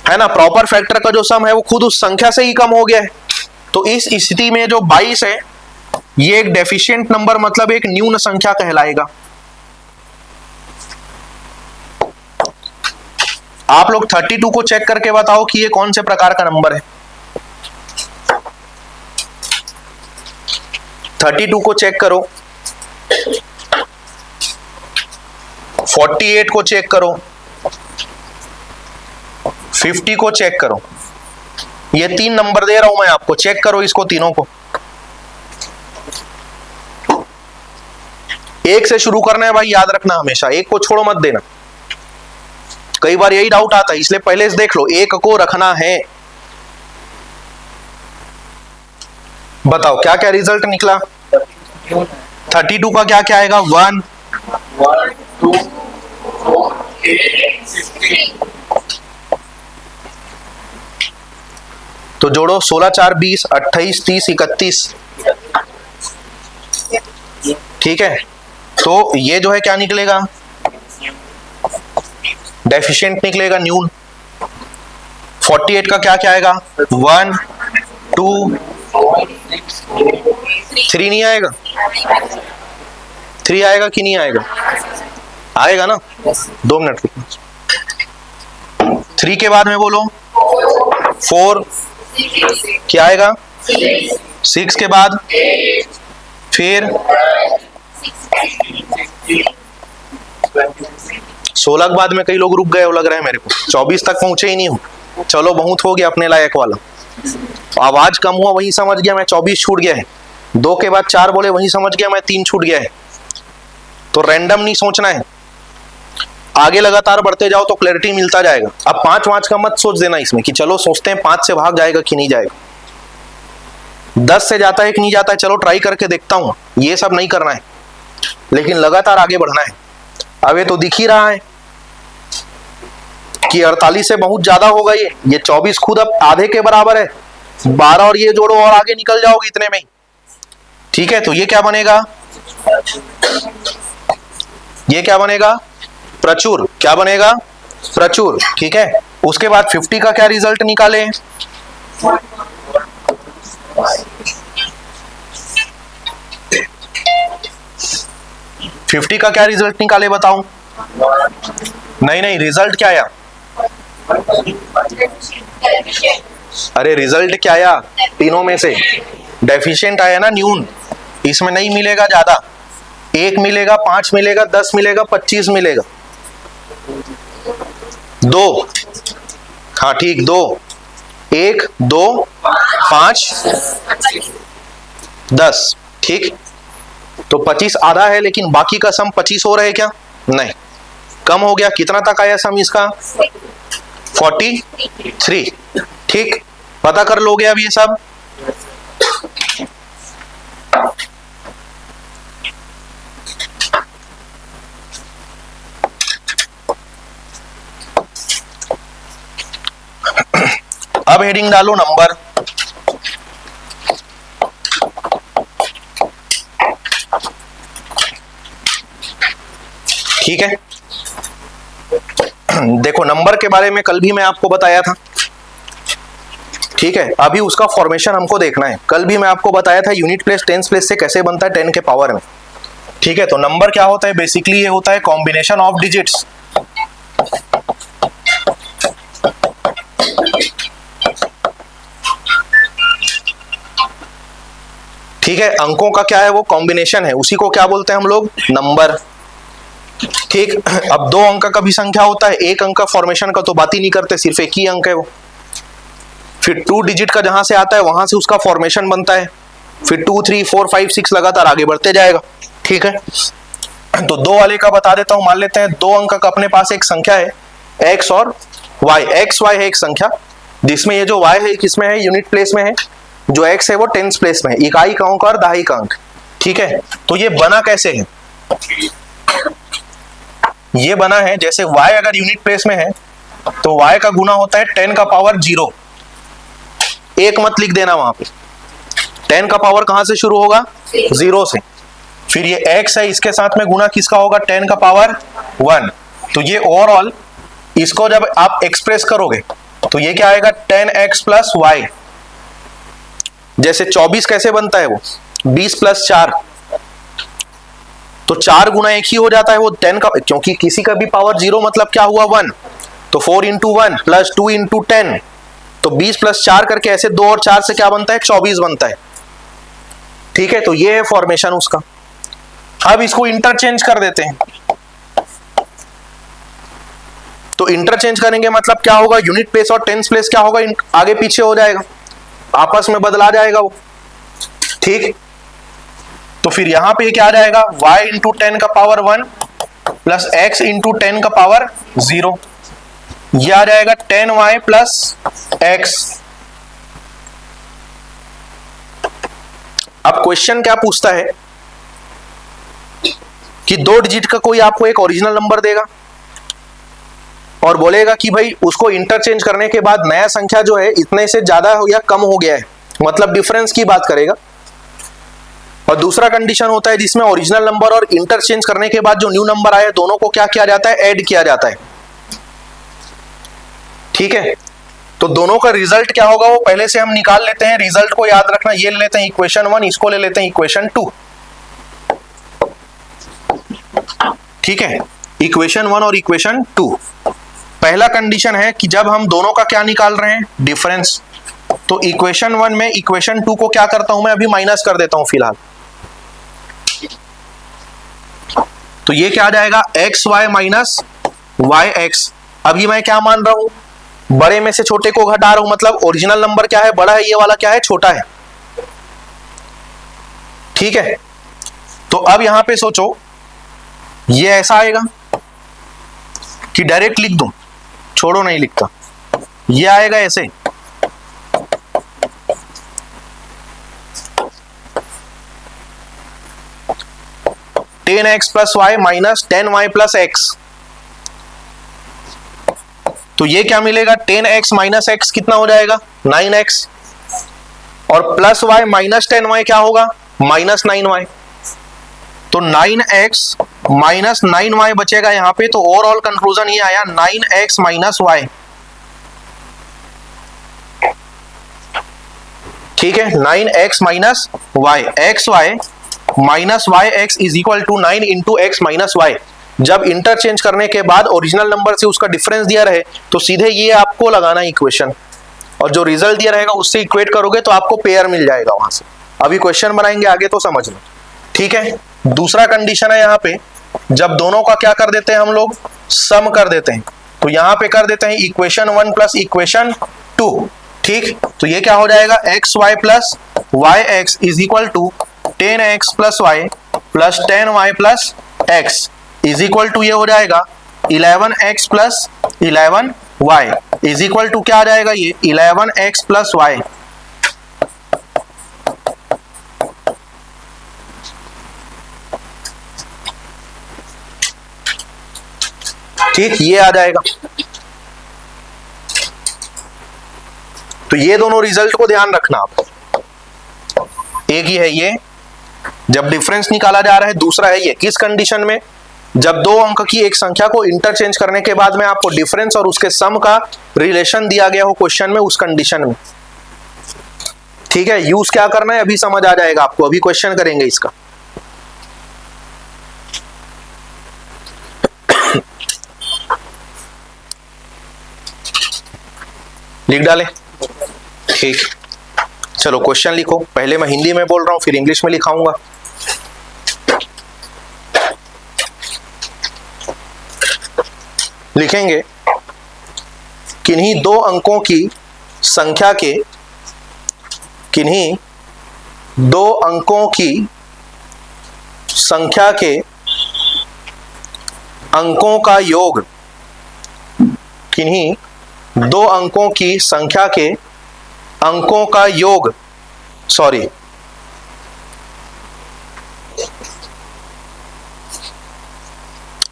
है ना, प्रॉपर फैक्टर का जो सम है वो खुद उस संख्या से ही कम हो गया है। तो इस स्थिति में जो 22 है ये एक डेफिशिएंट नंबर, मतलब एक न्यून संख्या कहलाएगा। आप लोग 32 को चेक करके बताओ कि ये कौन से प्रकार का नंबर है। 32 को चेक करो, 48 को चेक करो, 50 को चेक करो। ये 3 नंबर दे रहा हूं मैं आपको, चेक करो इसको तीनों को। 1 से शुरू करना है भाई, याद रखना हमेशा, 1 को छोड़ो मत देना। कई बार यही डाउट आता है, इसलिए पहले से देख लो, 1 को रखना है। बताओ क्या क्या रिजल्ट निकला, 32 का क्या क्या आएगा, 1 2 4 8 16। तो जोड़ो, 16 4 20 28 30 31। ठीक है, तो ये जो है क्या निकलेगा, डेफिशिएंट निकलेगा, न्यून। 48 का क्या क्या आएगा, 1 2 3 नहीं आएगा, 3 आएगा कि नहीं आएगा, आएगा ना, 2 मिनट रुकना। 3 के बाद में बोलो 4, क्या आएगा, 6 के बाद फिर 16 के बाद में कई लोग रुक गए हो लग रहा है मेरे को, 24 तक पहुंचे ही नहीं हो। चलो बहुत हो गया अपने लायक वाला, आवाज कम हुआ वही समझ गया मैं 24 छूट गया है, 2 के बाद 4 बोले वही समझ गया मैं 3 छूट गया है। तो रैंडम नहीं सोचना है, आगे लगातार बढ़ते जाओ तो क्लैरिटी मिलता जाएगा। अब 5 का मत सोच देना इसमें कि चलो सोचते हैं 5 से भाग जाएगा कि नहीं जाएगा, 10 से जाता है कि नहीं जाता है, चलो ट्राई करके देखता हूं, ये सब नहीं करना है, लेकिन लगातार आगे बढ़ना है। अब ये तो दिख ही रहा है कि 48 से बहुत ज्यादा होगा ये 24 खुद अब आधे के बराबर है, 12 और ये जोड़ो और आगे निकल जाओगे इतने में ही। ठीक है, तो ये क्या बनेगा, ये क्या बनेगा, प्रचुर। क्या बनेगा, प्रचुर। ठीक है, उसके बाद 50 का क्या रिजल्ट निकाले, फिफ्टी का क्या रिजल्ट निकाले बताओ, नहीं रिजल्ट क्या आया, अरे रिजल्ट क्या आया, तीनों में से डेफिशिएंट आया ना, न्यून। इसमें नहीं मिलेगा ज्यादा, 1 मिलेगा, 5 मिलेगा, 10 मिलेगा, 25 मिलेगा, 2, हाँ ठीक 2, 1 2 5 10, ठीक। तो 25 आधा है, लेकिन बाकी का सम 25 हो रहा है क्या? नहीं, कम हो गया। कितना तक आया सम इसका? 43, ठीक। पता कर लोगे अब ये सब? अब हेडिंग डालो नंबर। ठीक है, देखो नंबर के बारे में कल भी मैं आपको बताया था, ठीक है। अभी उसका फॉर्मेशन हमको देखना है। कल भी मैं आपको बताया था यूनिट प्लेस टेंस प्लेस से कैसे बनता है 10 के पावर में, ठीक है। तो नंबर क्या होता है? बेसिकली ये होता है कॉम्बिनेशन ऑफ डिजिट्स, ठीक है। अंकों का क्या है? वो कॉम्बिनेशन है, उसी को क्या बोलते हैं हम लोग? नंबर, ठीक। अब 2 अंक का भी संख्या होता है, 1 अंक का फॉर्मेशन का तो बात ही नहीं करते, सिर्फ एक ही अंक है वो। फिर 2 डिजिट का जहां से आता है वहां से उसका फॉर्मेशन बनता है, फिर 2 3 4 5 6 लगातार आगे बढ़ते जाएगा, ठीक है। तो 2 वाले का बता देता हूं। मान लेते हैं 2 अंक का अपने पास एक संख्या है x और y। एक्स वाई है एक संख्या, जिसमें ये जो y है किसमें है? यूनिट प्लेस में है। जो x है वो टेंस प्लेस में है, इकाई का अंक और दहाई का अंक, ठीक है। तो ये बना कैसे है? ये बना है जैसे y अगर यूनिट प्लेस में है तो y का गुना होता है 10 का पावर 0। एक मत लिख देना वहां पे, 10 का पावर कहां से शुरू होगा? 0 से। फिर ये x है, इसके साथ में गुना किसका होगा? 10 का पावर 1। तो ये ओवरऑल इसको जब आप एक्सप्रेस करोगे तो ये क्या आएगा? 10x plus Y. जैसे 24 कैसे बनता है? वो 20 प्लस 4, तो 4 गुना 1 ही हो जाता है वो 10 का, क्योंकि किसी का भी पावर 0 मतलब क्या हुआ? 1। तो 4 इंटू 1 प्लस 2 इंटू 10, तो 20 प्लस 4 करके ऐसे 2 और 4 से क्या बनता है? 24 बनता है, ठीक है। तो ये है फॉर्मेशन उसका। अब इसको इंटरचेंज कर देते हैं। तो इंटरचेंज करेंगे मतलब क्या होगा? यूनिट प्लेस और टेंस प्लेस क्या होगा? आगे पीछे हो जाएगा, आपस में बदला जाएगा वो, ठीक। तो फिर यहां पे क्या आ जाएगा? y इंटू 10 का पावर 1 प्लस x इंटू 10 का पावर 0। ये आ जाएगा 10y प्लस x। अब क्वेश्चन क्या पूछता है कि 2 डिजिट का कोई आपको एक ओरिजिनल नंबर देगा और बोलेगा कि भाई उसको इंटरचेंज करने के बाद नया संख्या जो है इतने से ज्यादा या कम हो गया है, मतलब डिफरेंस की बात करेगा। और दूसरा कंडीशन होता है जिसमें ओरिजिनल नंबर और इंटरचेंज करने के बाद जो न्यू नंबर आया दोनों को क्या किया जाता है? ऐड किया जाता है, ठीक है। तो दोनों का रिजल्ट क्या होगा वो पहले से हम निकाल लेते हैं। रिजल्ट को याद रखना, ये ले लेते हैं इक्वेशन 1, इसको ले लेते हैं इक्वेशन 2, ठीक है। इक्वेशन 1 और इक्वेशन 2। पहला कंडीशन है कि जब हम दोनों का क्या निकाल रहे हैं? डिफरेंस। तो इक्वेशन 1 में इक्वेशन 2 को क्या करता हूं मैं? अभी माइनस कर देता हूं फिलहाल। तो ये क्या आ जाएगा? X y minus y x. अभी मैं क्या मान रहा हूं? बड़े में से छोटे को घटा रहा हूं, मतलब ओरिजिनल नंबर क्या है? बड़ा है, ये वाला क्या है? छोटा है, ठीक है। तो अब यहां पे सोचो, ये ऐसा आएगा कि डायरेक्ट लिख दूं? छोड़ो, नहीं लिखता। ये आएगा ऐसे, ten x plus y minus 10y plus x. तो ये क्या मिलेगा? 10x माइनस एक्स कितना हो जाएगा? 9x। और प्लस y माइनस 10y क्या होगा? Minus 9y। तो 9x माइनस 9y बचेगा यहां पे। तो ओवरऑल कंक्लूजन ये आया 9x माइनस y, ठीक है। 9x minus y, x y minus y x is equal to 9 into x minus y. जब इंटरचेंज करने के बाद ओरिजिनल नंबर से उसका डिफरेंस दिया रहे तो सीधे ये आपको लगाना इक्वेशन, और जो रिजल्ट दिया रहेगा उससे इक्वेट करोगे तो आपको पेयर मिल जाएगा वहां से। अभी क्वेश्चन बनाएंगे आगे तो समझ लो, ठीक है। दूसरा कंडीशन है यहाँ पे, जब दोनों का क्या कर देते हैं हम लोग? सम कर देते हैं। तो यहाँ पे कर देते हैं इक्वेशन 1 प्लस इक्वेशन 2, ठीक, तो ये क्या हो जाएगा, x y plus y x is equal to 10x plus y plus 10y plus x is equal to ये हो जाएगा 11x plus 11y is equal to क्या आ जाएगा, ये 11x प्लस वाई। ठीक, ये आ जाएगा। तो ये दोनों रिजल्ट को ध्यान रखना आप। एक ही है ये जब डिफरेंस निकाला जा रहा है, दूसरा है ये किस कंडीशन में, जब दो अंक की एक संख्या को इंटरचेंज करने के बाद में आपको डिफरेंस और उसके सम का रिलेशन दिया गया हो क्वेश्चन में, उस कंडीशन में। ठीक है, यूज क्या करना है अभी समझ आ जाएगा आपको, अभी क्वेश्चन करेंगे इसका। लिख डाले, ठीक, चलो क्वेश्चन लिखो। पहले मैं हिंदी में बोल रहा हूं, फिर इंग्लिश में लिखाऊंगा। लिखेंगे किन्हीं दो अंकों की संख्या के, किन्हीं दो अंकों की संख्या के अंकों का योग, किन्हीं दो अंकों की संख्या के अंकों का योग, सॉरी,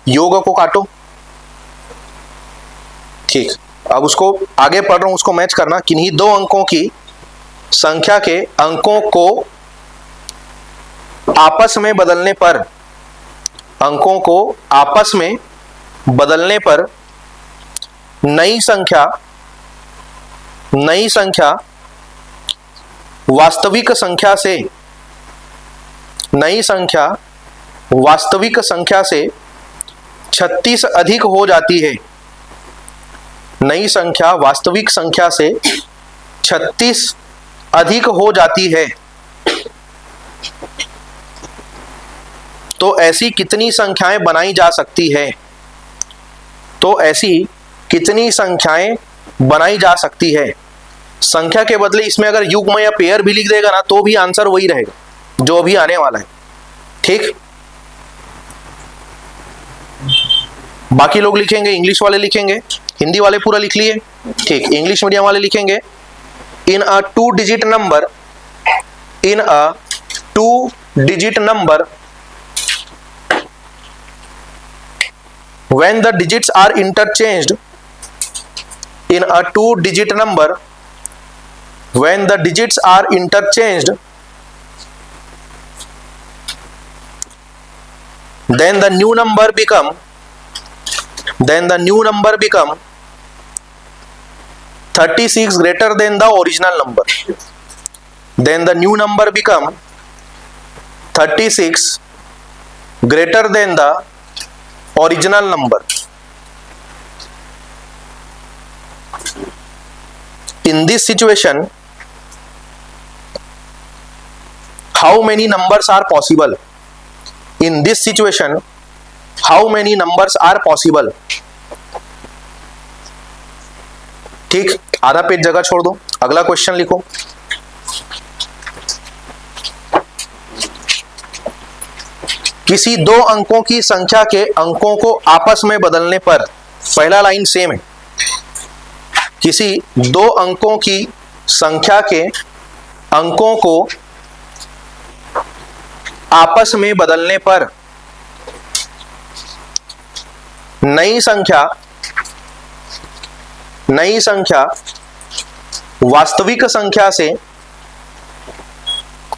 योग को काटो। ठीक, अब उसको आगे पढ़ रहा हूं, उसको मैच करना। किन्हीं दो अंकों की संख्या के अंकों को आपस में बदलने पर, अंकों को आपस में बदलने पर नई संख्या वास्तविक संख्या से, नई संख्या वास्तविक संख्या से 36 अधिक हो जाती है। नई संख्या वास्तविक संख्या से 36 अधिक हो जाती है। तो ऐसी कितनी संख्याएं बनाई जा सकती है, तो ऐसी कितनी संख्याएं बनाई जा सकती है। संख्या के बदले इसमें अगर युग्म या पेयर भी लिख देगा ना, तो भी आंसर वही रहेगा जो अभी आने वाला है। ठीक, बाकी लोग लिखेंगे, इंग्लिश वाले लिखेंगे, हिंदी वाले पूरा लिख लिए। ठीक, इंग्लिश मीडियम वाले लिखेंगे इन अ 2 digit number, in a 2 digit number when the digits are interchanged, in a 2 digit number when the digits are interchanged, then the new number become 36 greater than the original number, then the new number become 36 greater than the original number. In this situation, how many numbers are possible? In this situation, how many numbers are possible? ठीक, आधा page जगह छोड़ दो, अगला question लिखो। किसी दो अंकों की संख्या के अंकों को आपस में बदलने पर, पहला लाइन सेम है, किसी दो अंकों की संख्या के अंकों को आपस में बदलने पर नई संख्या वास्तविक संख्या से,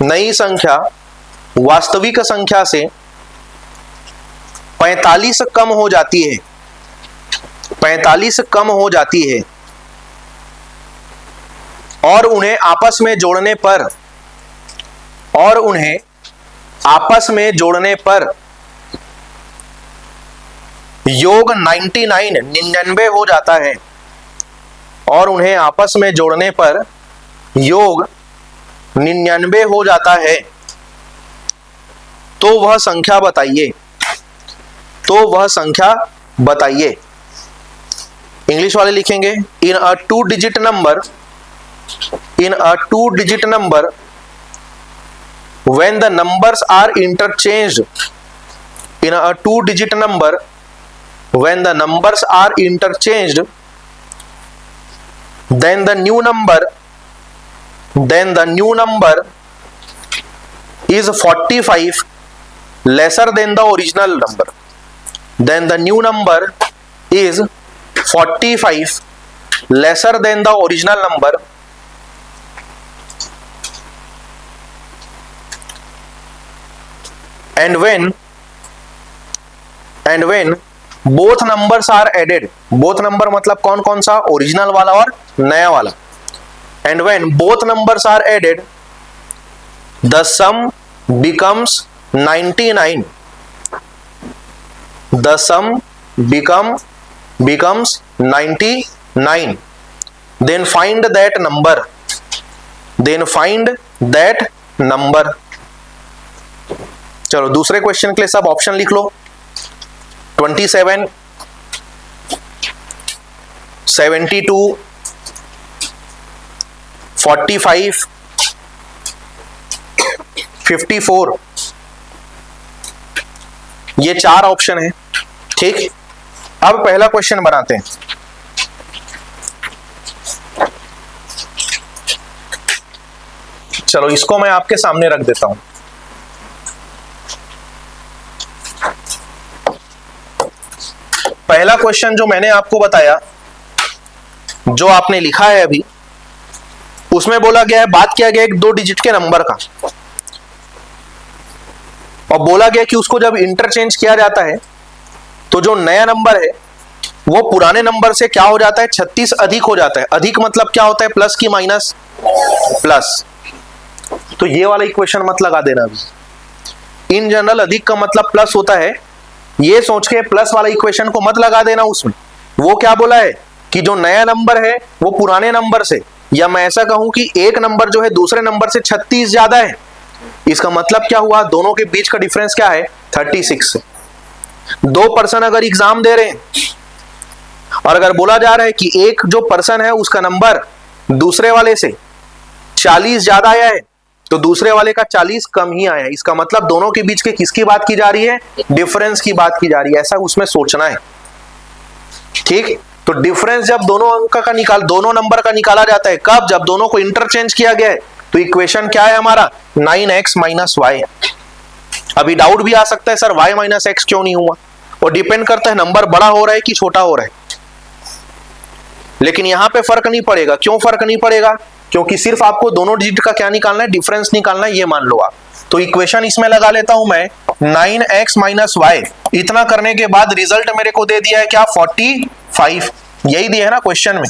नई संख्या वास्तविक संख्या से 45 कम हो जाती है, 45 कम हो जाती है, और उन्हें आपस में जोड़ने पर, और उन्हें आपस में जोड़ने पर योग 99 हो जाता है, और उन्हें आपस में जोड़ने पर योग 99 हो जाता है। तो वह संख्या बताइए, तो वह संख्या बताइए। इंग्लिश वाले लिखेंगे इन अ 2 digit number, in a two-digit number when the numbers are interchanged. In a two-digit number when the numbers are interchanged, then the new number is 45 lesser than the original number. Then the new number is 45 lesser than the original number. And when both numbers are added, both number मतलब कौन कौन सा, original वाला और नया वाला. And when both numbers are added, the sum becomes 99. The sum becomes 99. Then find that number. चलो दूसरे क्वेश्चन के लिए सब ऑप्शन लिख लो. 27, 72, 45, 54, ये चार ऑप्शन है. ठीक, अब पहला क्वेश्चन बनाते हैं. चलो इसको मैं आपके सामने रख देता हूं. पहला क्वेश्चन जो मैंने आपको बताया, जो आपने लिखा है अभी, उसमें बोला गया है, बात किया गया एक 2 डिजिट के नंबर का, और बोला गया कि उसको जब इंटरचेंज किया जाता है तो जो नया नंबर है वो पुराने नंबर से क्या हो जाता है, 36 अधिक हो जाता है. अधिक मतलब क्या होता है, प्लस की माइनस प्लस. तो ये वाला इक्वेशन मत लगा देना अभी. इन जनरल अधिक का मतलब प्लस होता है, ये सोच के प्लस वाला इक्वेशन को मत लगा देना उसमें. वो क्या बोला है कि जो नया नंबर है वो पुराने नंबर से, या मैं ऐसा कहूं कि एक नंबर जो है दूसरे नंबर से 36 ज्यादा है. इसका मतलब क्या हुआ, दोनों के बीच का डिफरेंस क्या है, 36 से. 2 पर्सन अगर एग्जाम दे रहे हैं और अगर बोला जा रहा है कि एक जो पर्सन है उसका नंबर दूसरे वाले से 40 ज्यादा आया है, तो दूसरे वाले का 40 कम ही आया है. इसका मतलब दोनों के बीच के किसकी बात की जा रही है, डिफरेंस की बात की जा रही है. ऐसा उसमें सोचना है. ठीक, तो डिफरेंस जब दोनों नंबर का निकाला जाता है, कब, जब दोनों को इंटरचेंज किया गया है. तो इक्वेशन क्या है हमारा, 9x माइनस वाई. अभी डाउट भी आ सकता है, सर y माइनस एक्स क्यों नहीं हुआ, और डिपेंड करता है नंबर बड़ा हो रहा है कि छोटा हो रहा है. लेकिन यहां पे फर्क नहीं पड़ेगा. क्यों फर्क नहीं पड़ेगा, क्योंकि सिर्फ आपको दोनों डिजिट का क्या निकालना है, डिफरेंस निकालना है, ये मान लो आप. तो इक्वेशन इसमें लगा लेता हूं मैं, 9x माइनस वाई. इतना करने के बाद रिजल्ट मेरे को दे दिया है क्या, 45. यही दिया है ना क्वेश्चन में,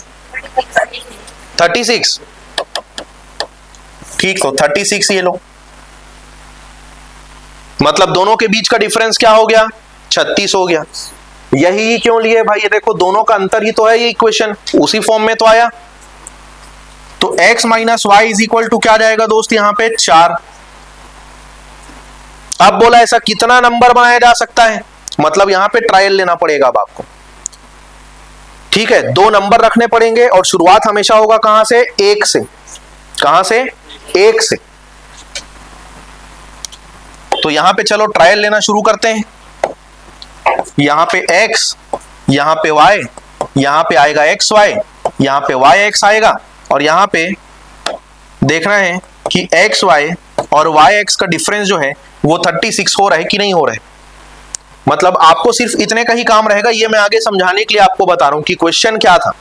36. ठीक, तो 36 ये लो, मतलब दोनों के बीच का डिफरेंस क्या हो गया, 36 हो गया. यही क्यों लिए भाई, ये देखो दोनों का अंतर ही तो है, ये इक्वेशन उसी फॉर्म में तो आया. तो x minus y is equal to क्या जाएगा दोस्त, यहां पे 4. अब बोला ऐसा कितना नंबर बनाया जा सकता है, मतलब यहां पे ट्रायल लेना पड़ेगा अब आपको. ठीक है, 2 नंबर रखने पड़ेंगे और शुरुआत हमेशा होगा कहां से, 1 से. कहां से, 1 से. तो यहां पे चलो ट्रायल लेना शुरू करते हैं. यहां पे x, यहां पे y, यहां पे आएगा xy, यहां पे yx आएगा, और यहां पे देखना है कि xy और yx का डिफरेंस जो है वो 36 हो रहा है कि नहीं हो रहा है. मतलब आपको सिर्फ इतने का ही काम रहेगा, ये मैं आगे समझाने के लिए आपको बता रहा हूं कि क्वेश्चन क्या था.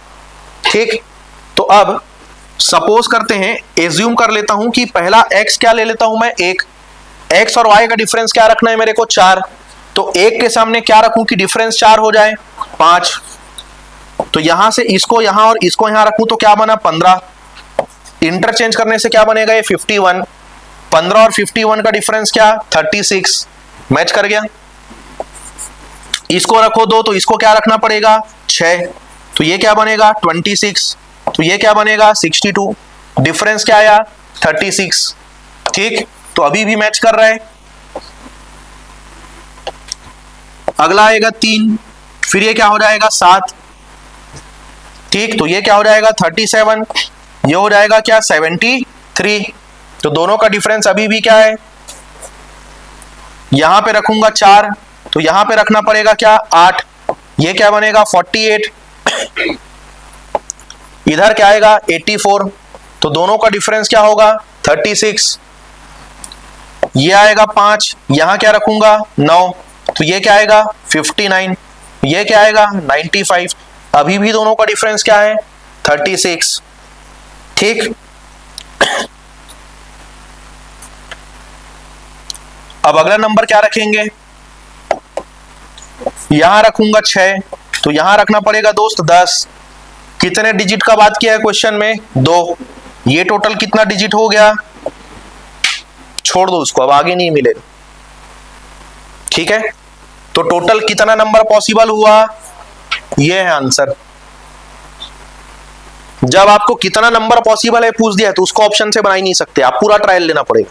ठीक, तो अब सपोज करते हैं, एज्यूम कर लेता हूं कि पहला x क्या ले लेता हूं मैं, 1. x और y का डिफरेंस क्या रखना है मेरे को, 4. तो 1 के सामने क्या रखूं कि डिफरेंस 4 हो जाए, 5. तो यहां से इसको यहां और इसको यहां रखूं तो क्या बना, 15. इंटरचेंज करने से क्या बनेगा, ये 51. 15 और 51 का डिफरेंस क्या, 36. मैच कर गया. इसको रखो 2, तो इसको क्या रखना पड़ेगा, 6. तो ये क्या बनेगा, 26. तो ये क्या बनेगा, 62. डिफरेंस क्या आया, 36. ठीक, तो अभी भी मैच कर रहा है. अगला आएगा 3, फिर ये क्या हो जाएगा, 7. ठीक, तो ये क्या हो जाएगा, 37. ये हो जाएगा क्या 73। तो दोनों का डिफरेंस अभी भी क्या है, यहां पे रखूंगा 4 तो यहां पे रखना पड़ेगा क्या 8, ये क्या बनेगा 48, इधर क्या आएगा 84, तो दोनों का डिफरेंस क्या होगा 36, ये आएगा 5, यहां क्या रखूंगा 9 तो ये क्या आएगा 59, ये क्या आएगा 95, अभी भी दोनों का डिफरेंस क्या है 36। ठीक, अब अगला नंबर क्या रखेंगे, यहां रखूंगा 6 तो यहां रखना पड़ेगा दोस्त 10, कितने डिजिट का बात किया है क्वेश्चन में 2, ये टोटल कितना डिजिट हो गया, छोड़ दो उसको, अब आगे नहीं मिलेगा। ठीक है, तो टोटल कितना नंबर पॉसिबल हुआ, ये है आंसर। जब आपको कितना नंबर पॉसिबल है पूछ दिया है तो उसको ऑप्शन से बना ही नहीं सकते, आप पूरा ट्रायल लेना पड़ेगा,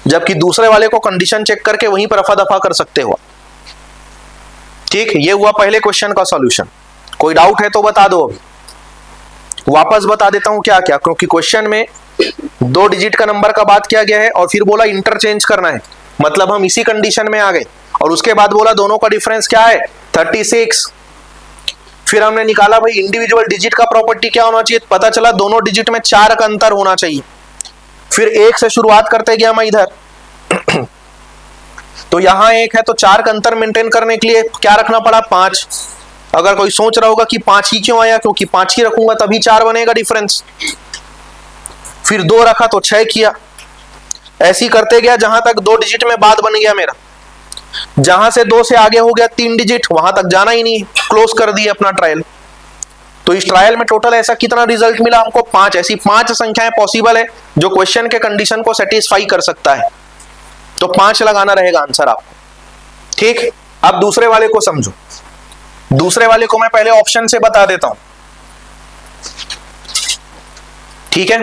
जबकि दूसरे वाले को कंडीशन चेक करके वहीं पर रफा दफा कर सकते हो। ठीक, ये हुआ पहले क्वेश्चन का सॉल्यूशन। कोई डाउट है तो बता दो, अभी वापस बता देता हूं क्या क्या, क्योंकि क्वेश्चन में 2 डिजिट का नंबर का बात किया गया है और फिर बोला इंटरचेंज करना है, मतलब हम इसी कंडीशन में आ गए, और उसके बाद बोला दोनों का डिफरेंस क्या है 36, फिर हमने निकाला भाई इंडिविजुअल डिजिट का प्रॉपर्टी क्या होना चाहिए, पता चला दोनों डिजिट में 4 का अंतर होना चाहिए, फिर 1 से शुरुआत करते गया मैं इधर तो यहां 1 है तो 4 का अंतर मेंटेन करने के लिए क्या रखना पड़ा 5। अगर कोई सोच रहा होगा कि 5 ही क्यों आया, क्योंकि 5 ही रखूंगा तभी 4 बनेगा डिफरेंस, फिर 2 रखा तो 6 किया, ऐसी करते गया जहां तक 2 डिजिट में बात बन गया मेरा, जहां से 2 से आगे हो गया 3 डिजिट, वहां तक जाना ही नहीं, क्लोज कर दिया अपना ट्रायल। तो इस ट्रायल में टोटल ऐसा कितना रिजल्ट मिला हमको 5, ऐसी 5 संख्याएं पॉसिबल है जो क्वेश्चन के कंडीशन को सेटिस्फाई कर सकता है, तो 5 लगाना रहेगा आंसर आपको। ठीक, अब दूसरे वाले को समझो, दूसरे वाले को मैं पहले ऑप्शन से बता देता हूं। ठीक है,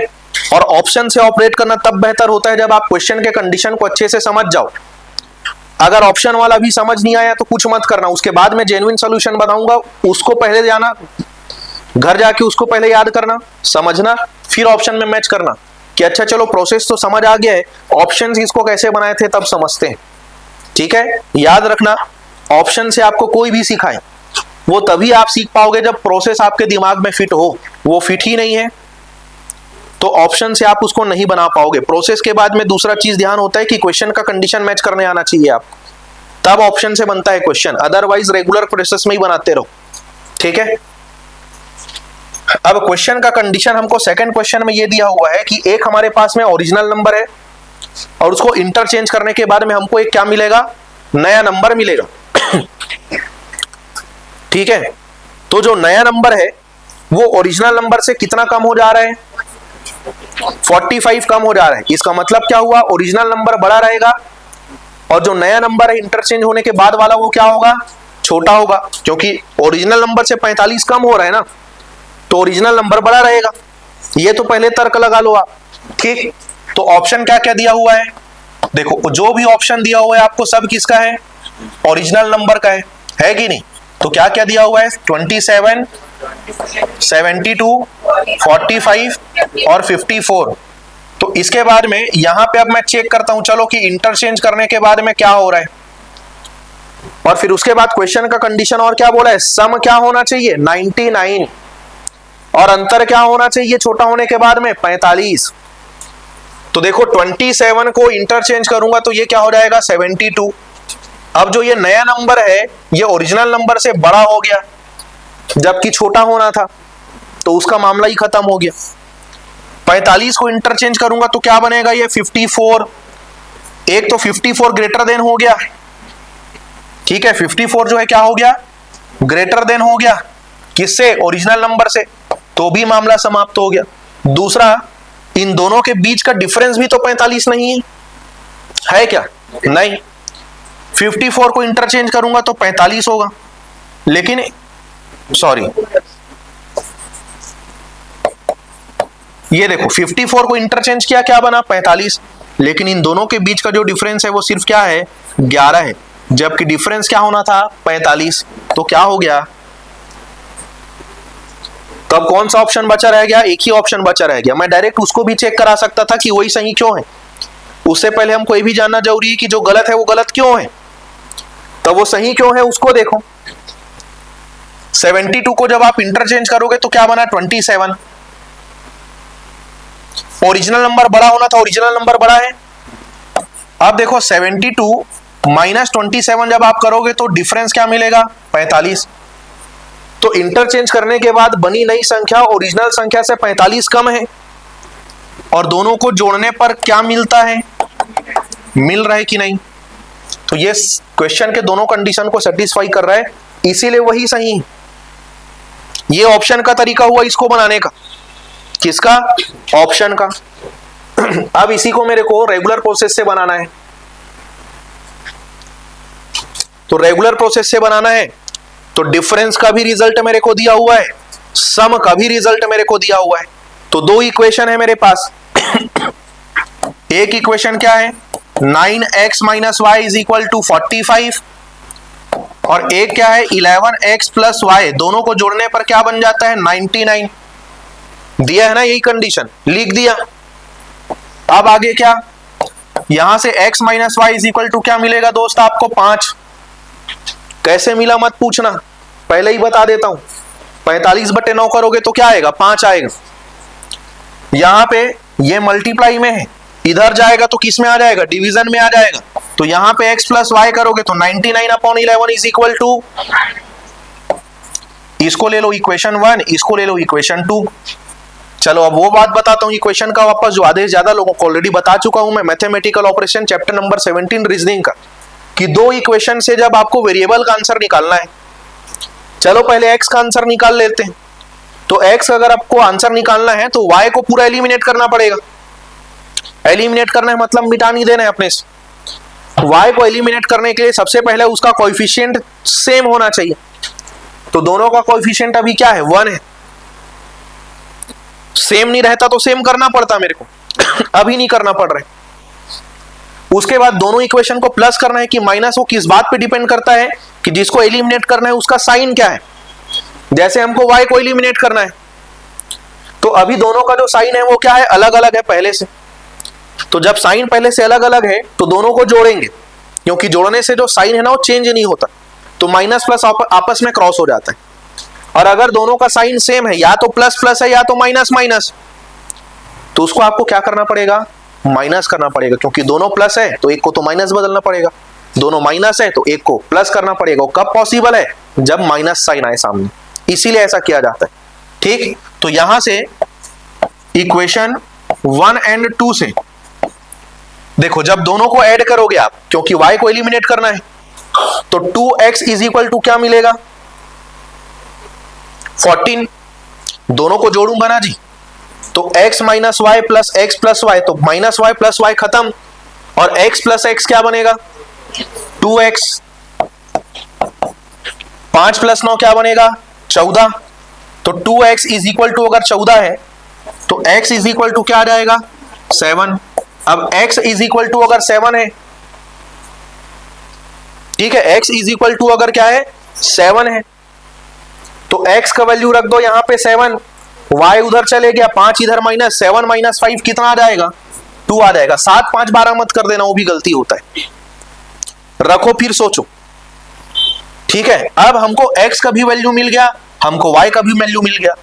और ऑप्शन से ऑपरेट करना तब बेहतर होता है जब आप क्वेश्चन के कंडीशन को अच्छे से समझ जाओ। अगर ऑप्शन वाला भी समझ नहीं आया तो कुछ मत करना, उसके बाद में जेन्युइन सॉल्यूशन बताऊंगा, उसको पहले जाना, घर जाके उसको पहले याद करना, समझना, फिर ऑप्शन में मैच करना कि अच्छा चलो प्रोसेस तो समझ आ गया है, ऑप्शंस इसको कैसे बनाए थे तब समझते हैं। ठीक है, याद रखना, ऑप्शन से आपको कोई भी सिखाए वो तभी आप सीख पाओगे जब प्रोसेस आपके दिमाग में फिट हो, वो फिट ही नहीं है तो ऑप्शन से आप उसको नहीं बना पाओगे। प्रोसेस के बाद में दूसरा चीज ध्यान होता है कि क्वेश्चन का कंडीशन मैच करने आना चाहिए आपको, तब ऑप्शन से बनता है क्वेश्चन, अदरवाइज रेगुलर प्रोसेस में ही बनाते रहो। ठीक है, अब क्वेश्चन का कंडीशन हमको सेकंड क्वेश्चन में ये दिया हुआ है कि एक हमारे पास में ओरिजिनल नंबर है और उसको इंटरचेंज करने के बाद में हमको एक क्या मिलेगा, नया नंबर मिलेगा। ठीक है, तो जो नया नंबर है वो ओरिजिनल नंबर से कितना कम हो जा रहा है 45 कम हो जा रहा है। इसका मतलब क्या हुआ, ओरिजिनल नंबर बड़ा रहेगा और जो नया नंबर है इंटरचेंज होने के बाद वाला वो क्या होगा, छोटा होगा, क्योंकि ओरिजिनल नंबर से 45 कम हो रहा है ना, तो ओरिजिनल नंबर बड़ा रहेगा। ये तो पहले तर्क लगा लो आप। ठीक, तो ऑप्शन क्या क्या दिया हुआ है, देखो जो भी ऑप्शन दिया हुआ है आपको सब किसका है, ओरिजिनल नंबर का है कि नहीं। तो क्या क्या दिया हुआ है 27, 72, 45 और 54। तो इसके बाद में यहां पे अब मैं चेक करता हूं, चलो कि इंटरचेंज करने के बाद में क्या हो रहा है, और फिर उसके बाद क्वेश्चन का कंडीशन और क्या बोला है, सम क्या होना चाहिए 99 और अंतर क्या होना चाहिए छोटा होने के बाद में 45। तो देखो 27 को इंटरचेंज करूंगा तो ये क्या हो जाएगा 72। अब जो ये नया नंबर है ये ओरिजिनल नंबर से बड़ा हो गया जबकि छोटा होना था, तो उसका मामला ही खत्म हो गया। 45 को इंटरचेंज करूंगा तो क्या बनेगा, ये 54, एक तो 54 ग्रेटर देन हो गया। ठीक है, 54 जो है क्या हो गया, ग्रेटर देन हो गया, किससे, ओरिजिनल नंबर से, तो भी मामला समाप्त हो गया। दूसरा, इन दोनों के बीच का डिफरेंस भी तो 45 नहीं है क्या, नहीं। 54 को इंटरचेंज करूंगा तो 45 होगा, लेकिन सॉरी ये देखो 54 को इंटरचेंज किया क्या बना 45, लेकिन इन दोनों के बीच का जो डिफरेंस है वो सिर्फ क्या है 11 है, जबकि डिफरेंस क्या होना था 45। तो क्या हो गया, तो अब कौन सा ऑप्शन बचा रह गया? एक ही ऑप्शन बचा रह गया। मैं डायरेक्ट उसको भी चेक करा सकता था कि वही सही क्यों है। उससे पहले हमको ये भी जानना जरूरी है कि जो गलत है वो गलत क्यों है, तो वो सही क्यों है उसको देखो। 72 को जब आप इंटरचेंज करोगे तो क्या बना? 27। ओरिजिनल नंबर बड़ा होना था, ओरिजिनल नंबर बड़ा है। अब देखो 72 माइनस 27 जब आप करोगे तो डिफरेंस क्या मिलेगा? 45। तो इंटरचेंज करने के बाद बनी नई संख्या ओरिजिनल संख्या से 45 कम है, और दोनों को जोड़ने पर क्या मिलता है? मिल रहा है कि नहीं? तो ये क्वेश्चन के दोनों कंडीशन को सेटिस्फाई कर रहा है, इसीलिए वही सही है। ये ऑप्शन का तरीका हुआ इसको बनाने का। किसका? ऑप्शन का। अब इसी को मेरे को रेगुलर प्रोसेस से बनाना है। तो रेगुलर प्रोसेस से बनाना है तो डिफरेंस का भी रिजल्ट मेरे को दिया हुआ है, सम का भी रिजल्ट मेरे को दिया हुआ है। तो दो इक्वेशन है मेरे पास। एक इक्वेशन क्या है? 9x minus y is equal to 45, और एक क्या है? 11x plus Y. दोनों को जोड़ने पर क्या बन जाता है? 99। दिया है ना, यही कंडीशन लिख दिया। अब आगे क्या? यहां से x minus y is equal to क्या मिलेगा दोस्त आपको? 5। कैसे मिला मत पूछना, पहले ही बता देता हूं। 45/9 करोगे तो क्या आएगा? 5 आएगा। यहां पे ये मल्टीप्लाई में है, इधर जाएगा तो किस में आ जाएगा? डिवीजन में आ जाएगा। तो यहां पे x प्लस वाई करोगे तो 99/11 इज इक्वल टू, इसको ले लो इक्वेशन 1, इसको ले लो इक्वेशन 2। चलो अब वो बात बताता हूं इक्वेशन का वापस, जो आदेश ज्यादा लोगों को ऑलरेडी बता चुका हूं मैं, mathematical operation chapter number 17 reasoning का, कि दो इक्वेशन से जब आपको वेरिएबल का आंसर निकालना है। चलो पहले x का आंसर निकाल लेते हैं। तो x अगर आपको आंसर निकालना है तो y को पूरा एलिमिनेट करना पड़ेगा। एलिमिनेट करना है मतलब मिटा नहीं देना है अपने से। y को एलिमिनेट करने के लिए सबसे पहले उसका कोएफिशिएंट सेम होना चाहिए। तो दोनों का कोएफिशिएंट अभी क्या है? 1 है। सेम नहीं रहता तो सेम करना पड़ता मेरे को। अभी नहीं करना पड़ रहा है। उसके बाद दोनों इक्वेशन को प्लस करना है कि माइनस, वो किस बात पे डिपेंड करता है कि जिसको एलिमिनेट करना है उसका साइन क्या है। जैसे हमको y को एलिमिनेट करना है तो अभी दोनों का जो साइन है वो क्या है? अलग अलग है पहले से। तो जब साइन पहले से अलग अलग है तो दोनों को जोड़ेंगे, क्योंकि जोड़ने से जो साइन है ना वो चेंज नहीं होता, तो माइनस प्लस आपस में क्रॉस हो जाता है। और अगर दोनों का साइन सेम है, या तो प्लस प्लस है या तो माइनस माइनस, तो उसको आपको क्या करना पड़ेगा? माइनस करना पड़ेगा, क्योंकि दोनों प्लस है तो एक को तो माइनस बदलना पड़ेगा, दोनों माइनस है तो एक को प्लस करना पड़ेगा। कब पॉसिबल है? जब माइनस साइन आए सामने, इसीलिए ऐसा किया जाता है। ठीक, तो यहां से इक्वेशन 1 और 2 से देखो, जब दोनों को ऐड करोगे आप, क्योंकि y को एलिमिनेट करना है, तो 2x इज इक्वल टू क्या मिलेगा? 14। दोनों को जोड़ूंगा ना जी, तो x minus y plus x plus y, तो माइनस वाई प्लस वाई खत्म, और x प्लस एक्स क्या बनेगा? 2x। 5 प्लस 9 क्या बनेगा? 14। तो 2x इज इक्वल टू अगर 14 है तो x इज इक्वल टू क्या आ जाएगा? 7। अब x इज इक्वल टू अगर 7 है, ठीक है, x इज इक्वल टू अगर क्या है? 7 है, तो x का वैल्यू रख दो यहां पे 7, y उधर चले गया, 5 इधर माइनस, 7 माइनस 5 कितना आ जाएगा? 2 आ जाएगा। 7 5 12 मत कर देना, वो भी गलती होता है। रखो फिर सोचो। ठीक है, अब हमको x का भी वैल्यू मिल गया, हमको y का भी वैल्यू मिल गया।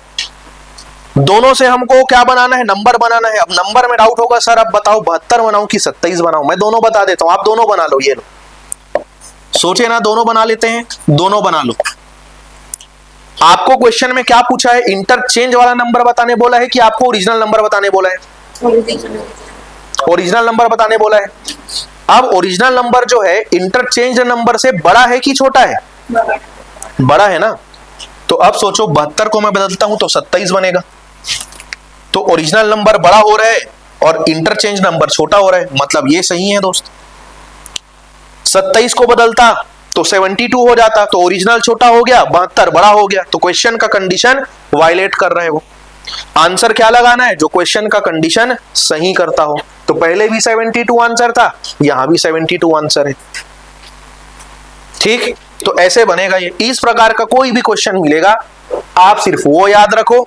दोनों से हमको क्या बनाना है? नंबर बनाना है। अब नंबर में डाउट होगा, सर अब बताओ 72 बनाऊं कि 27 बनाऊं? मैं दोनों बता देता हूं, आप दोनों बना लो। ये लो, सोचे ना, दोनों बना लेते हैं, दोनों बना लो। आपको क्वेश्चन में क्या पूछा है? इंटरचेंज वाला नंबर बताने बोला है कि आपको ओरिजिनल नंबर बताने बोला है? ओरिजिनल नंबर बताने बोला है। अब ओरिजिनल नंबर जो है इंटरचेंज नंबर से बड़ा है कि छोटा है? बड़ा है ना। तो अब सोचो 72 को मैं बदलता हूं तो 27 बनेगा। तो ओरिजिनल नंबर बड़ा हो रहा है और इंटरचेंज नंबर छोटा हो रहा है, मतलब ये सही है दोस्त। 27 को बदलता तो 72 हो जाता, तो ओरिजिनल छोटा हो गया, 72 बड़ा हो गया। तो क्वेश्चन का कंडीशन वायलेट कर रहे हो। आंसर क्या लगाना है? जो क्वेश्चन का कंडीशन सही करता हो। तो पहले भी 72 आंसर था, यहां भी 72 आंसर है। ठीक, तो ऐसे बनेगा ये। इस प्रकार का कोई भी क्वेश्चन मिलेगा, आप सिर्फ वो याद रखो,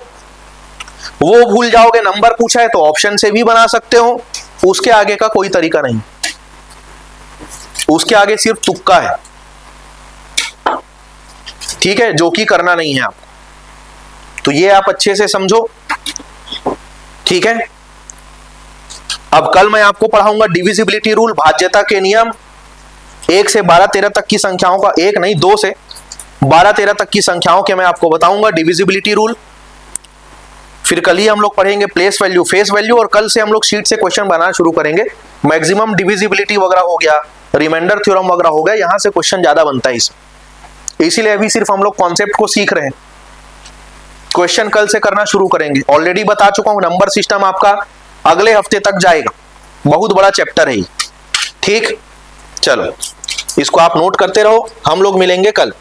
वो भूल जाओगे, नंबर पूछा है तो ऑप्शन से भी बना सकते हो, उसके आगे का कोई तरीका नहीं, उसके आगे सिर्फ तुक्का है, ठीक है, जो कि करना नहीं है आपको। तो ये आप अच्छे से समझो, ठीक है। अब कल मैं आपको पढ़ाऊंगा डिविजिबिलिटी रूल, भाज्यता के नियम, 1 से 12 13 तक की संख्याओं का, 1 नहीं 2 से 12 13 तक की संख्याओं के मैं आपको बताऊंगा डिविजिबिलिटी रूल। फिर कल ही हम लोग पढ़ेंगे प्लेस वैल्यू, फेस वैल्यू, और कल से हम लोग शीट से क्वेश्चन बनाना शुरू करेंगे। मैक्सिमम डिविजिबिलिटी वगैरह हो गया, रिमाइंडर थ्योरम वगैरह हो गया, यहां से क्वेश्चन ज्यादा बनता है इसमें, इसीलिए अभी सिर्फ हम लोग कॉन्सेप्ट को सीख रहे हैं, क्वेश्चन कल से करना शुरू करेंगे। ऑलरेडी बता चुका हूं, नंबर सिस्टम आपका अगले हफ्ते तक जाएगा, बहुत बड़ा चैप्टर है ये, ठीक। चलो इसको आप नोट करते रहो, हम लोग मिलेंगे कल।